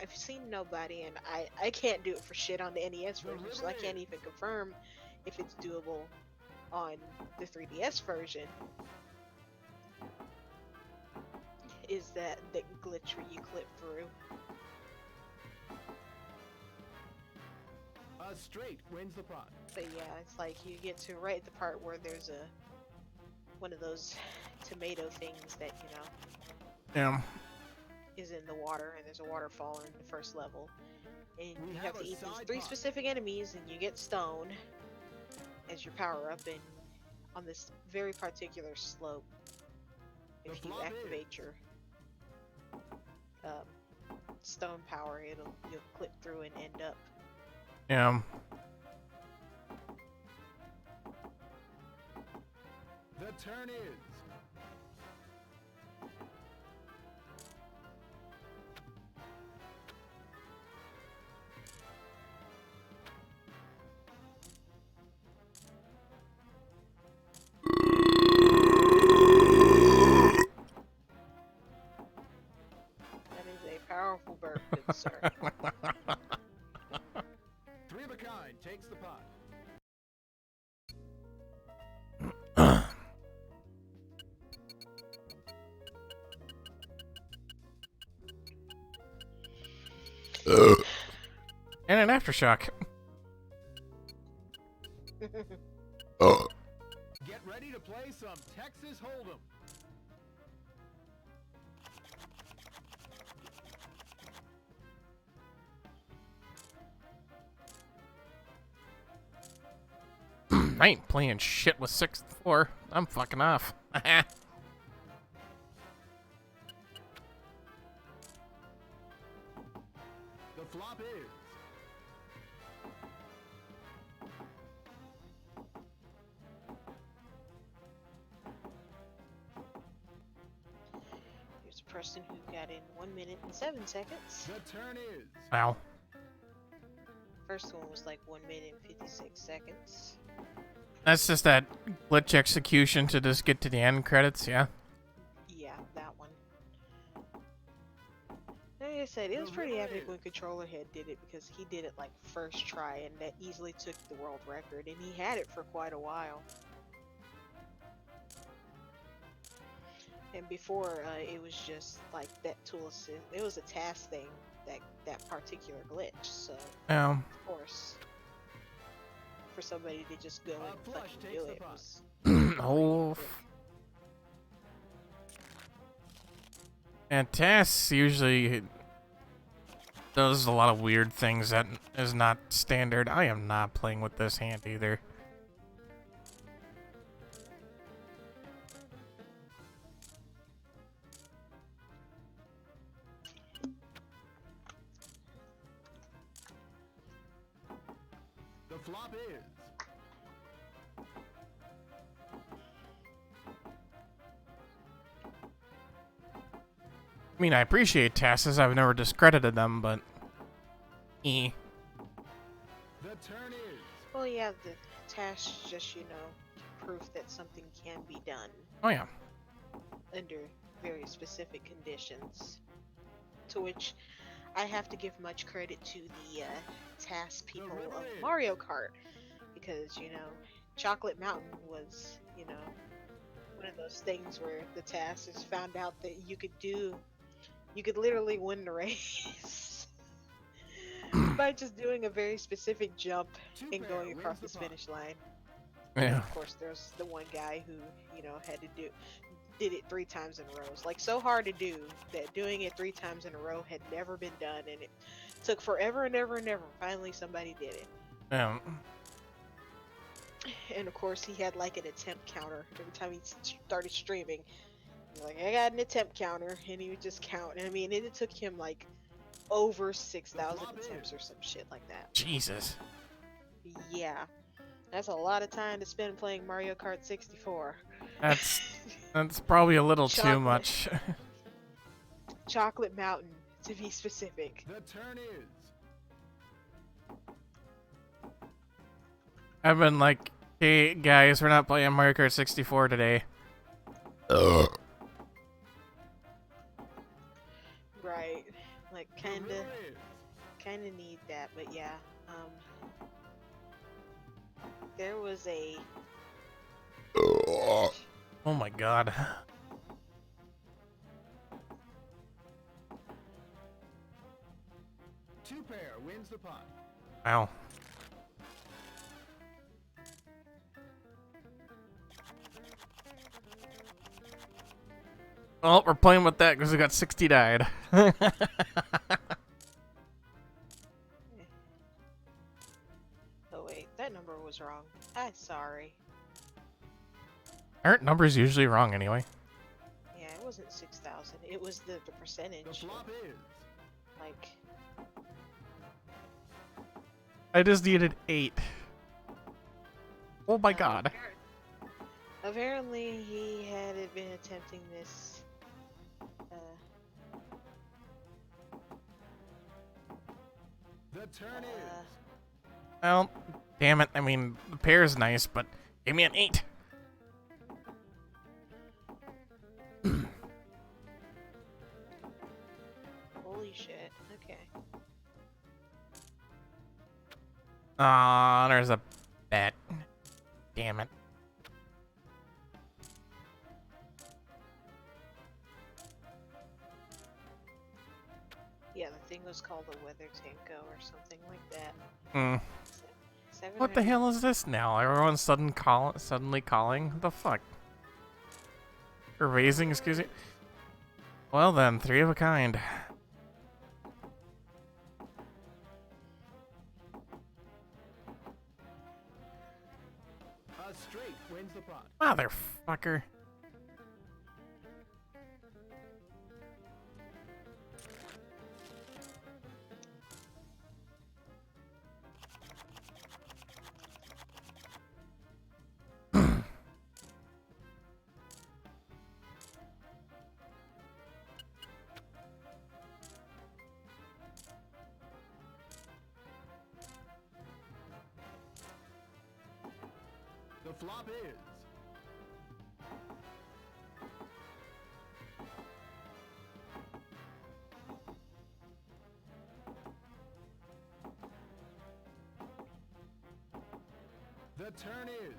Speaker 1: I've seen nobody, and I can't do it for shit on the NES version, so I can't even confirm if it's doable on the 3DS version. Is that the glitch where you clip through?
Speaker 3: A straight wins the pot.
Speaker 1: But yeah, it's like you get to right at the part where there's one of those tomato things that
Speaker 2: Yeah.
Speaker 1: is in the water, and there's a waterfall in the first level, and
Speaker 3: We
Speaker 1: you
Speaker 3: have
Speaker 1: have to
Speaker 3: a
Speaker 1: eat these
Speaker 3: side
Speaker 1: 3
Speaker 3: pot.
Speaker 1: specific enemies, and you get stone as your power up, and on this very particular slope,
Speaker 3: The
Speaker 1: if you
Speaker 3: flop is.
Speaker 1: activate your stone power, you'll clip through and end up.
Speaker 2: Yeah.
Speaker 3: The turn is.
Speaker 1: That is a powerful burp, good sir.
Speaker 3: 3 of a kind takes the pot.
Speaker 2: And an aftershock.
Speaker 3: Get ready to play some Texas Hold'em.
Speaker 2: I ain't playing shit with 6-4. I'm fucking off.
Speaker 3: The flop is.
Speaker 1: Here's a person who got in 1 minute and 7 seconds.
Speaker 3: The turn is.
Speaker 2: Wow.
Speaker 1: First one was like 1 minute and 56 seconds.
Speaker 2: That's just that glitch execution to just get to the end credits, yeah?
Speaker 1: Yeah, that one. Like I said, it was pretty epic when Controller Head did it, because he did it like first try, and that easily took the world record, and he had it for quite a while. And before, it was just like that tool assist. It was a task thing, that particular glitch. So
Speaker 2: Yeah.
Speaker 1: of course, for somebody to just go and
Speaker 3: flush
Speaker 1: fucking
Speaker 3: takes
Speaker 1: do
Speaker 3: the
Speaker 1: it
Speaker 3: pot.
Speaker 1: was
Speaker 2: Oh.
Speaker 1: quick.
Speaker 2: And Tass usually does a lot of weird things that is not standard. I am not playing with this hand either.
Speaker 3: The flop is.
Speaker 2: I mean, I appreciate Tasses. I've never discredited them, but...
Speaker 3: The turn is.
Speaker 1: Well, yeah, the task is just, proof that something can be done
Speaker 2: Oh yeah.
Speaker 1: under very specific conditions. To which I have to give much credit to the task people of Mario Kart because, Chocolate Mountain was, one of those things where the task is found out that you could literally win the race by just doing a very specific jump and going across this finish line. And
Speaker 2: Yeah.
Speaker 1: of course, there's the one guy who, had to did it 3 times in a row. It's like so hard to do that doing it 3 times in a row had never been done, and it took forever and ever and ever. Finally, somebody did it.
Speaker 2: Yeah.
Speaker 1: And of course, he had like an attempt counter every time he started streaming. He's like, I got an attempt counter, and he would just count. And I mean, it took him like over 6,000 attempts or some shit like that.
Speaker 2: Jesus.
Speaker 1: Yeah, that's a lot of time to spend playing Mario Kart 64.
Speaker 2: That's probably a little too
Speaker 1: Chocolate.
Speaker 2: much.
Speaker 1: Chocolate Mountain, to be specific.
Speaker 3: The turn is.
Speaker 2: I've been like, hey guys, we're not playing Mario Kart 64 today.
Speaker 1: Right, like
Speaker 3: The
Speaker 1: kinda
Speaker 3: river is.
Speaker 1: need that, but yeah. There was a
Speaker 2: Oh my god.
Speaker 3: Two pair wins the pot.
Speaker 2: Wow. Well, we're playing with that because we got 60 died.
Speaker 1: Oh wait, that number was wrong. I'm sorry.
Speaker 2: Aren't numbers usually wrong anyway?
Speaker 1: Yeah, it wasn't 6,000. It was the
Speaker 3: The
Speaker 1: percentage.
Speaker 3: flop is.
Speaker 1: Like,
Speaker 2: I just needed 8. Oh my
Speaker 1: um,
Speaker 2: god.
Speaker 1: Apparently, he had been attempting this.
Speaker 3: The turn is.
Speaker 2: Well, damn it. I mean, the pair is nice, but give me an 8.
Speaker 1: Holy shit. Okay.
Speaker 2: Aw, there's a bet. Damn it.
Speaker 1: Yeah, the thing was called the Weather Tanko or something like that.
Speaker 2: Hmm.
Speaker 1: Seven
Speaker 2: What the
Speaker 1: hundred-
Speaker 2: hell is this now? Everyone's suddenly calling? What the fuck? Or raising, excuse me? Well then, 3 of a kind.
Speaker 3: A straight wins the pot.
Speaker 2: Motherfucker.
Speaker 3: The flop is. The turn is.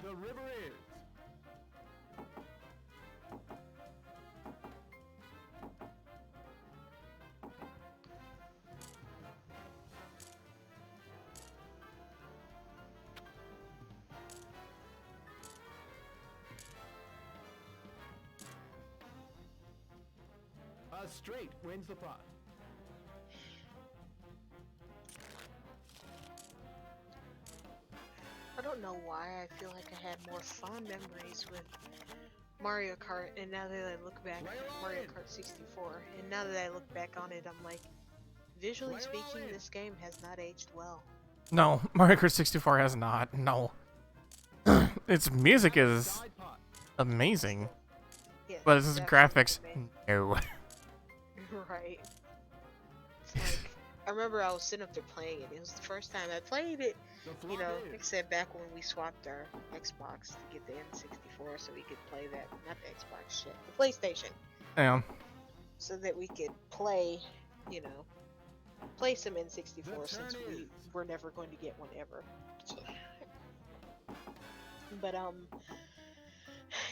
Speaker 3: The river is. A straight wins the pot.
Speaker 1: I don't know why I feel like I had more fond memories with Mario Kart, and now that I look back,
Speaker 3: Play
Speaker 1: Mario
Speaker 3: line.
Speaker 1: Kart 64, and now that I look back on it, I'm like, visually
Speaker 3: Player all
Speaker 1: speaking,
Speaker 3: in.
Speaker 1: this game has not aged well.
Speaker 2: No, Mario Kart 64 has not. No. Its music
Speaker 3: We have a
Speaker 2: is
Speaker 3: side pot.
Speaker 2: amazing,
Speaker 1: Yeah,
Speaker 2: but
Speaker 1: it's
Speaker 2: its
Speaker 1: absolutely
Speaker 2: graphics,
Speaker 1: amazing.
Speaker 2: no.
Speaker 1: Right. It's like I remember I was sitting up there playing it. It was the first time I played it.
Speaker 3: The
Speaker 1: You
Speaker 3: flop
Speaker 1: know,
Speaker 3: is.
Speaker 1: like I said, back when we swapped our Xbox to get the N64 so we could play that, not the Xbox shit, the PlayStation,
Speaker 2: Yeah.
Speaker 1: so that we could play, you know, play some N64 since
Speaker 3: turn
Speaker 1: we
Speaker 3: is.
Speaker 1: were never going to get one ever. So, but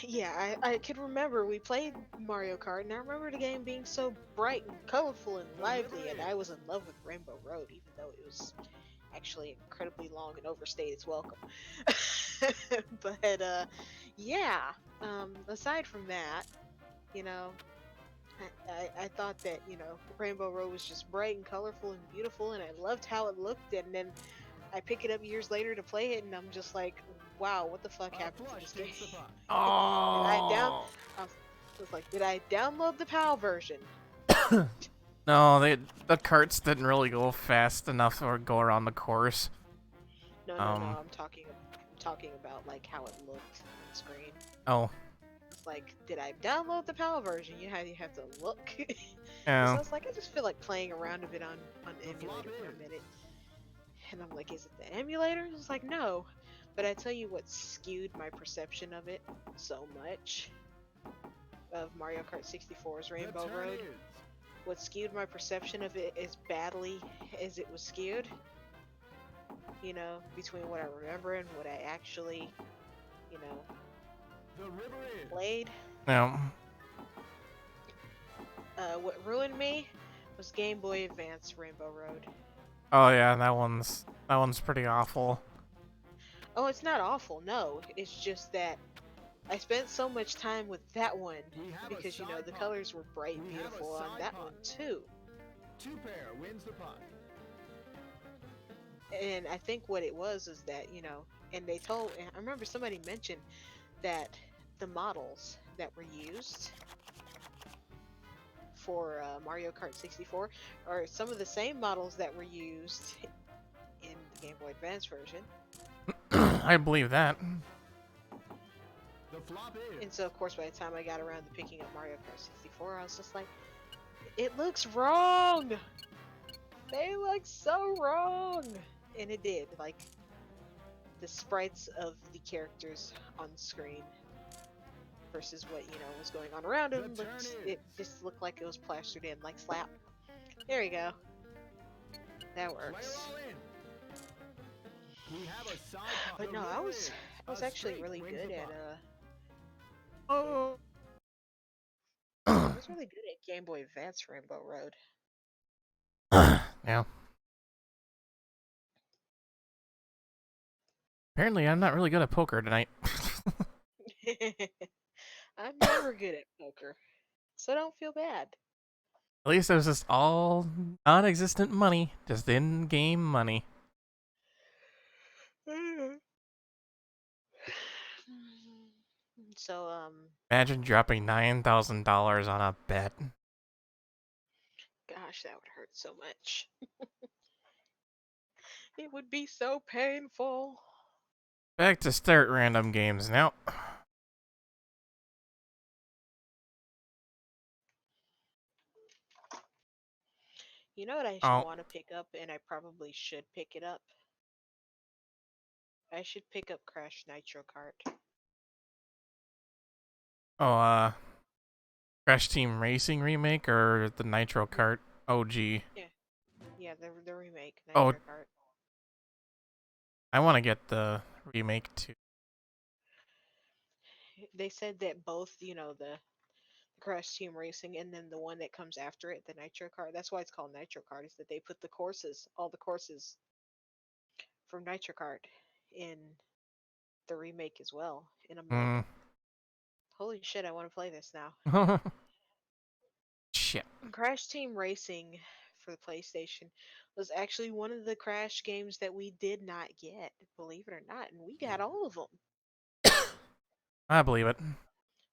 Speaker 1: yeah, I can remember we played Mario Kart, and I remember the game being so bright and colorful and lively, and I was in love with Rainbow Road, even though it was actually incredibly long and overstayed its welcome. But yeah. Aside from that, you know, I thought that Rainbow Road was just bright and colorful and beautiful, and I loved how it looked. And then I pick it up years later to play it, and I'm just like, wow, what the fuck
Speaker 3: A
Speaker 1: happened to
Speaker 3: flush
Speaker 1: this
Speaker 3: takes
Speaker 1: game?
Speaker 3: the pot.
Speaker 2: Oh.
Speaker 1: I was like, did I download the PAL version?
Speaker 2: No, the carts didn't really go fast enough or go around the course.
Speaker 1: No, no, no. I'm talking about like how it looked on screen.
Speaker 2: Oh,
Speaker 1: It's like, did I download the PAL version? You have to look. So
Speaker 2: yeah.
Speaker 1: it's like I just feel like playing around a bit on
Speaker 3: The
Speaker 1: emulator
Speaker 3: flop
Speaker 1: for a
Speaker 3: is.
Speaker 1: minute, and I'm like, is it the emulator? It's like no, but I tell you what skewed my perception of it so much of Mario Kart 64's Rainbow
Speaker 3: The turn
Speaker 1: Road.
Speaker 3: is.
Speaker 1: What skewed my perception of it as badly as it was skewed, between what I remember and what I actually, you know,
Speaker 3: The river is.
Speaker 1: played.
Speaker 2: Yeah.
Speaker 1: What ruined me was Game Boy Advance Rainbow Road.
Speaker 2: Oh yeah, that one's pretty awful.
Speaker 1: Oh, it's not awful, no. It's just that I spent so much time with that one
Speaker 3: We have a
Speaker 1: because,
Speaker 3: side
Speaker 1: the
Speaker 3: pot.
Speaker 1: colors were bright and
Speaker 3: We have a
Speaker 1: beautiful on
Speaker 3: side
Speaker 1: that
Speaker 3: pot.
Speaker 1: one too.
Speaker 3: Two pair wins the pot.
Speaker 1: And I think what it was is that, and I remember somebody mentioned that the models that were used for Mario Kart 64 are some of the same models that were used in the Game Boy Advance version.
Speaker 2: I believe that.
Speaker 3: The flop is.
Speaker 1: And so, of course, by the time I got around to picking up Mario Kart 64, I was just like, it looks wrong! They look so wrong! And it did. Like, the sprites of the characters on screen versus what, was going on around
Speaker 3: The
Speaker 1: them,
Speaker 3: turn
Speaker 1: it
Speaker 3: is.
Speaker 1: just looked like it was plastered in, like slap. There you go. That
Speaker 3: Player
Speaker 1: works.
Speaker 3: all in. We have a side pot.
Speaker 1: But
Speaker 3: The
Speaker 1: no, I
Speaker 3: river
Speaker 1: was
Speaker 3: is.
Speaker 1: I was
Speaker 3: A
Speaker 1: actually
Speaker 3: straight
Speaker 1: really
Speaker 3: wins
Speaker 1: good
Speaker 3: the
Speaker 1: at
Speaker 3: pot.
Speaker 2: Oh.
Speaker 1: I was really good at Game Boy Advance Rainbow Road.
Speaker 2: Yeah. Apparently, I'm not really good at poker tonight.
Speaker 1: I'm never good at poker, so don't feel bad.
Speaker 2: At least it was just all non-existent money, just in-game money.
Speaker 1: So,
Speaker 2: Imagine dropping $9,000 on a bet.
Speaker 1: gosh, that would hurt so much. It would be so painful.
Speaker 2: Back to start random games now.
Speaker 1: You know what I
Speaker 2: Oh,
Speaker 1: want to pick up, and I probably should pick it up? I should pick up Crash Nitro Kart.
Speaker 2: oh, Crash Team Racing remake or the Nitro Kart OG?
Speaker 1: Yeah, the remake,
Speaker 2: Oh,
Speaker 1: Nitro Kart.
Speaker 2: I want to get the remake too.
Speaker 1: They said that both, the Crash Team Racing and then the one that comes after it, the Nitro Kart. That's why it's called Nitro Kart, is that they put all the courses from Nitro Kart in the remake as well. And I'm like, holy shit, I want to play this now.
Speaker 2: Shit.
Speaker 1: Crash Team Racing for the PlayStation was actually one of the Crash games that we did not get, believe it or not, and we got all of them.
Speaker 2: I believe it.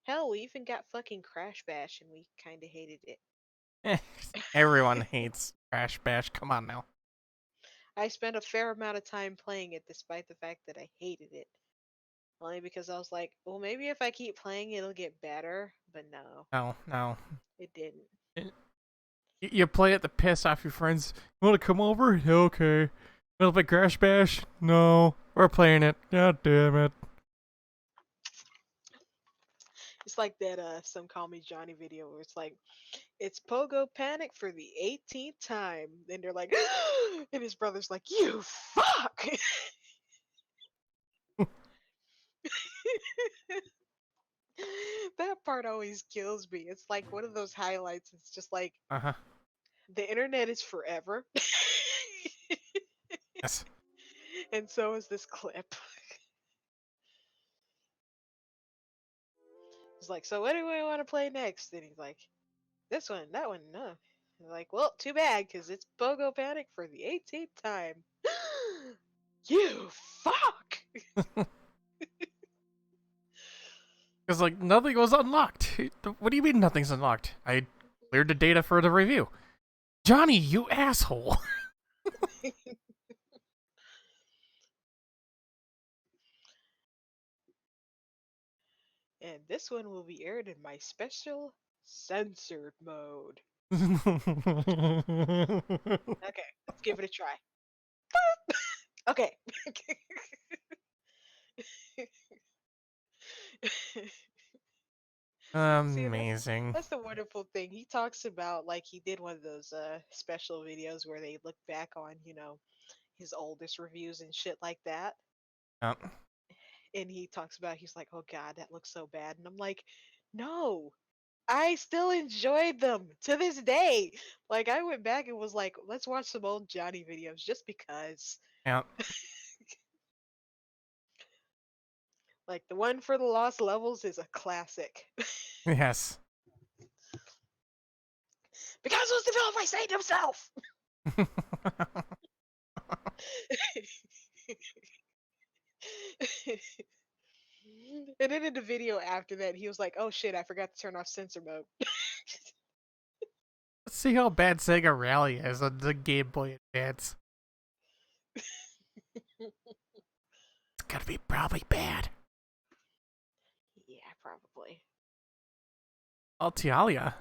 Speaker 1: Hell, we even got fucking Crash Bash, and we kind of hated it.
Speaker 2: Everyone hates Crash Bash, come on now.
Speaker 1: I spent a fair amount of time playing it despite the fact that I hated it. Only because I was like, well, maybe if I keep playing, it'll get better. But no,
Speaker 2: No, no.
Speaker 1: it didn't.
Speaker 2: You play it to piss off your friends. You want to come over? Yeah, okay. Wanna play Crash Bash? No. We're playing it. God damn it.
Speaker 1: It's like that Some Call Me Johnny video where it's like, it's Pogo Panic for the 18th time. And they're like, and his brother's like, you fuck! That part always kills me. It's like one of those highlights. It's just like,
Speaker 2: Uh-huh.
Speaker 1: the internet is forever.
Speaker 2: Yes.
Speaker 1: And so is this clip. He's like, so what do we want to play next? And he's like, this one, that one, no. And like, well, too bad, because it's Pogo Panic for the 18th time. You fuck!
Speaker 2: Because, like, nothing was unlocked. What do you mean nothing's unlocked? I cleared the data for the review. Johnny, you asshole.
Speaker 1: And this one will be aired in my special censored mode. Okay, let's give it a try. Okay. See,
Speaker 2: Amazing.
Speaker 1: that's the wonderful thing. He talks about like he did one of those special videos where they look back on, his oldest reviews and shit like that.
Speaker 2: Yeah.
Speaker 1: And he talks about he's like, "Oh god, that looks so bad." And I'm like, "No. I still enjoyed them to this day." Like I went back and was like, "Let's watch some old Johnny videos just because."
Speaker 2: Yeah.
Speaker 1: Like the one for the Lost Levels is a classic.
Speaker 2: Yes.
Speaker 1: Because it was developed by Satan himself. And then in the video after that, he was like, "Oh shit, I forgot to turn off censor mode."
Speaker 2: Let's see how bad Sega Rally is on the Game Boy Advance. It's gonna be probably bad.
Speaker 1: Yeah, probably.
Speaker 2: Altialia.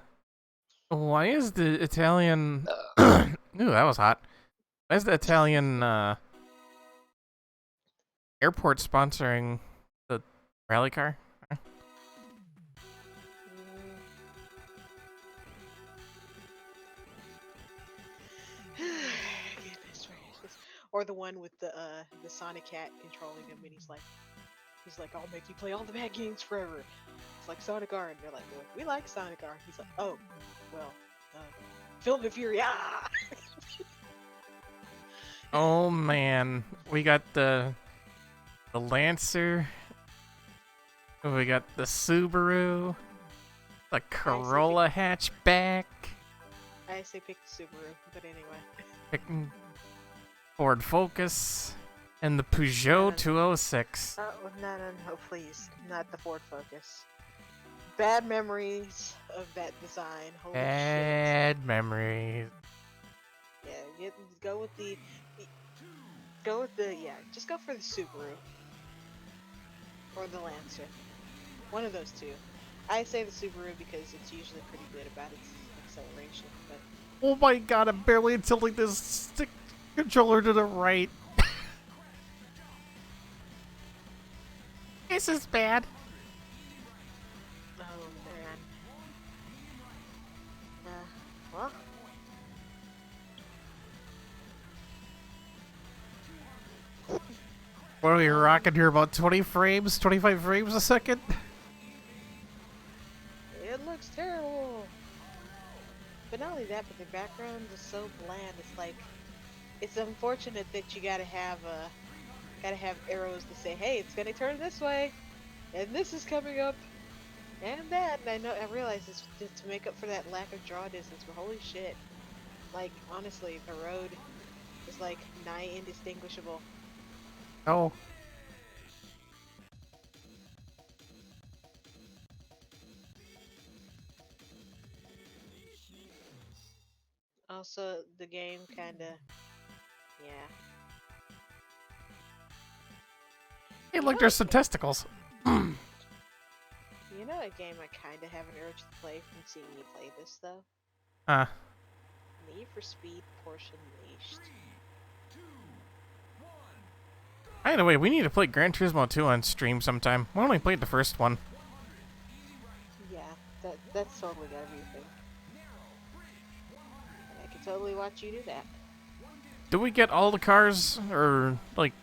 Speaker 2: Why is the Italian... Ooh, that was hot. Why is the Italian airport sponsoring the rally car?
Speaker 1: Goodness gracious. Or the one with the Sonic Cat controlling him, and he's like, "I'll make you play all the bad games forever." It's like Sonic R, and they're like, "Well, we like Sonic R." He's like, "Oh, well, Film the Fury, ah!"
Speaker 2: Oh man, we got the Lancer. We got the Subaru, the Corolla hatchback.
Speaker 1: I say pick the Subaru, but anyway.
Speaker 2: Picking Ford Focus and the Peugeot 206.
Speaker 1: Oh, no, please, not the Ford Focus. Bad memories of that design. Holy shit.
Speaker 2: Bad memories.
Speaker 1: Yeah, just go for the Subaru. Or the Lancer. One of those two. I say the Subaru because it's usually pretty good about its acceleration, but
Speaker 2: Oh my god, I'm barely tilting this stick controller to the right. This is bad.
Speaker 1: oh man. Well,
Speaker 2: What are we rocking here? About 20 frames? 25 frames a second?
Speaker 1: it looks terrible. But not only that, but the background is so bland. It's like, it's unfortunate that you gotta have arrows to say, hey, it's gonna turn this way, and this is coming up, and that. And I realize it's to make up for that lack of draw distance. But holy shit, like honestly, the road is like nigh indistinguishable.
Speaker 2: Oh.
Speaker 1: also the game kind of, yeah.
Speaker 2: Hey,
Speaker 1: You
Speaker 2: look,
Speaker 1: know
Speaker 2: there's
Speaker 1: what
Speaker 2: some
Speaker 1: game?
Speaker 2: testicles.
Speaker 1: You know a game I kind of have an urge to play from seeing you play this though.
Speaker 2: Uh,
Speaker 1: Need for Speed Porsche Unleashed.
Speaker 2: either way, we need to play Gran Turismo 2 on stream sometime. We only played the first one.
Speaker 1: Yeah, that's totally gotta be a thing. And I can totally watch you do that.
Speaker 2: Do we get all the cars, or, like,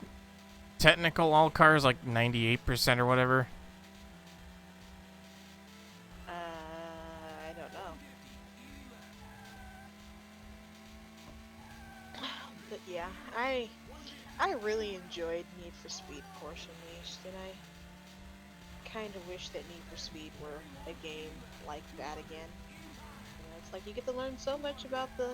Speaker 2: technical all cars, like 98% or whatever?
Speaker 1: I don't know. But yeah, I really enjoyed Need for Speed Porsche Unleashed, and I kind of wish that Need for Speed were a game like that again. You know, it's like you get to learn so much about the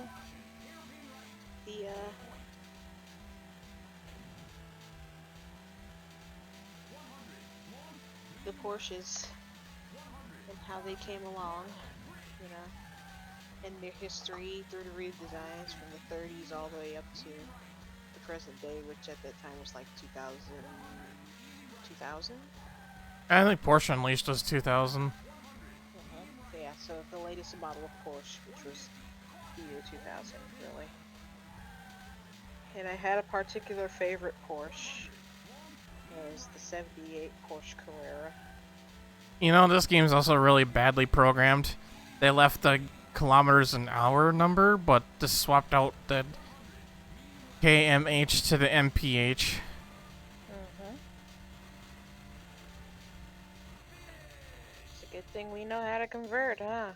Speaker 1: the Porsches and how they came along, you know, and their history through the redesigns from the 30s all the way up to the present day, which at that time was like 2000. 2000?
Speaker 2: I think Porsche Unleashed was 2000.
Speaker 1: Yeah, so the latest model of Porsche, which was the year 2000, really. And I had a particular favorite Porsche. It was the 78 Porsche Carrera.
Speaker 2: You know, this game's also really badly programmed. They left the kilometers an hour number, but just swapped out the KMH to the MPH.
Speaker 1: It's a good thing we know how to convert, huh?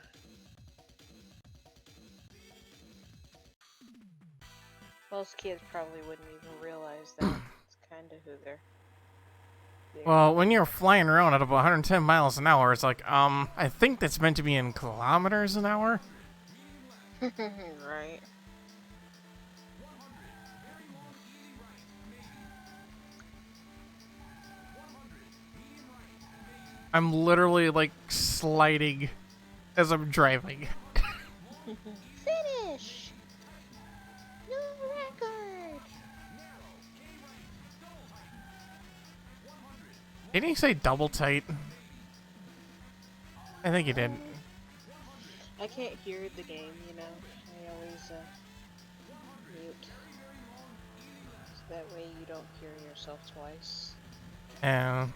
Speaker 1: Most kids probably wouldn't even realize that. It's kind of who they're.
Speaker 2: Well, when you're flying around at about 110 miles an hour, it's like, I think that's meant to be in kilometers an hour.
Speaker 1: Right.
Speaker 2: I'm literally, like, sliding as I'm driving.
Speaker 1: Finish! New record!
Speaker 2: Didn't he say double tight? I think he did.
Speaker 1: I can't hear the game, you know. I always mute. So that way you don't hear yourself twice.
Speaker 2: And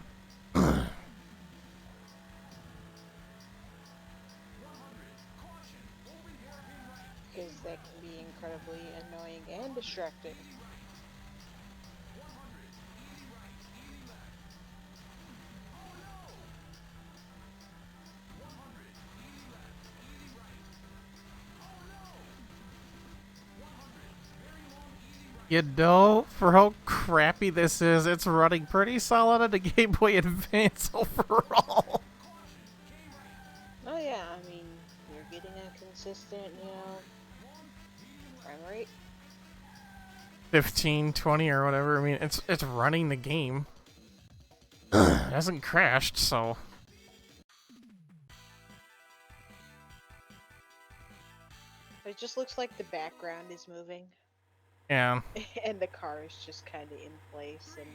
Speaker 1: Because that can be incredibly annoying and distracting.
Speaker 2: you know, for how crappy this is, it's running pretty solid on the Game Boy Advance overall.
Speaker 1: Oh yeah, I mean, you're getting a consistent, you know, frame rate.
Speaker 2: 15, 20 or whatever. I mean, it's running the game. It hasn't crashed, so
Speaker 1: It just looks like the background is moving.
Speaker 2: yeah.
Speaker 1: And the car is just kind of in place, and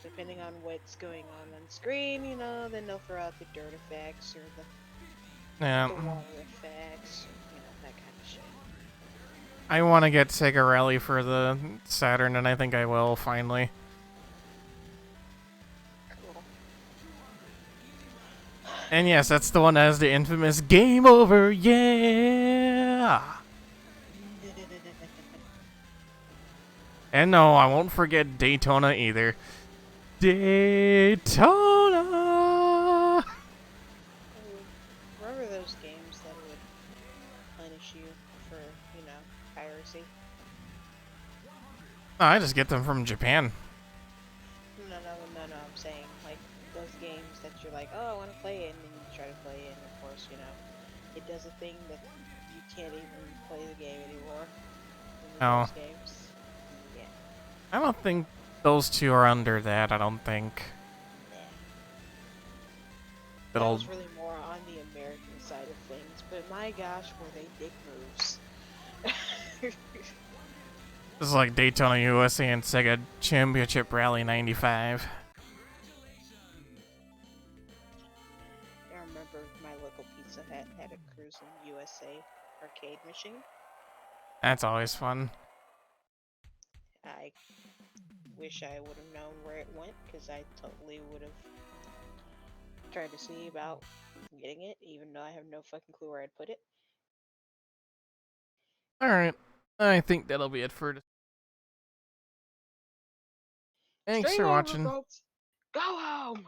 Speaker 1: depending on what's going on screen, you know, then they'll throw out the dirt effects or
Speaker 2: Yeah.
Speaker 1: the water effects, or, you know, that kind of shit.
Speaker 2: I want to get Sega Rally for the Saturn, and I think I will finally.
Speaker 1: Cool.
Speaker 2: And yes, that's the one that has the infamous game over, yeah! And no, I won't forget Daytona either. Daytona!
Speaker 1: Remember those games that would punish you for, you know, piracy?
Speaker 2: No, I just get them from Japan.
Speaker 1: No, I'm saying, like, those games that you're like, oh, I want to play it, and then you try to play it, and of course, you know, it does a thing that you can't even play the game anymore.
Speaker 2: Oh.
Speaker 1: Those games. Yeah.
Speaker 2: I don't think those two are under that, I don't think.
Speaker 1: That
Speaker 2: It'll...
Speaker 1: was really more on the American side of things, but my gosh, were they dick moves.
Speaker 2: This is like Daytona USA and Sega Championship Rally 95.
Speaker 1: I remember my local Pizza Hut had a Cruis'n USA arcade machine.
Speaker 2: That's always fun.
Speaker 1: I wish I would have known where it went, because I totally would have tried to see about getting it, even though I have no fucking clue where I'd put it.
Speaker 2: Alright. I think that'll be it for today. Thanks
Speaker 1: Stream
Speaker 2: for
Speaker 1: over,
Speaker 2: watching.
Speaker 1: folks. Go home.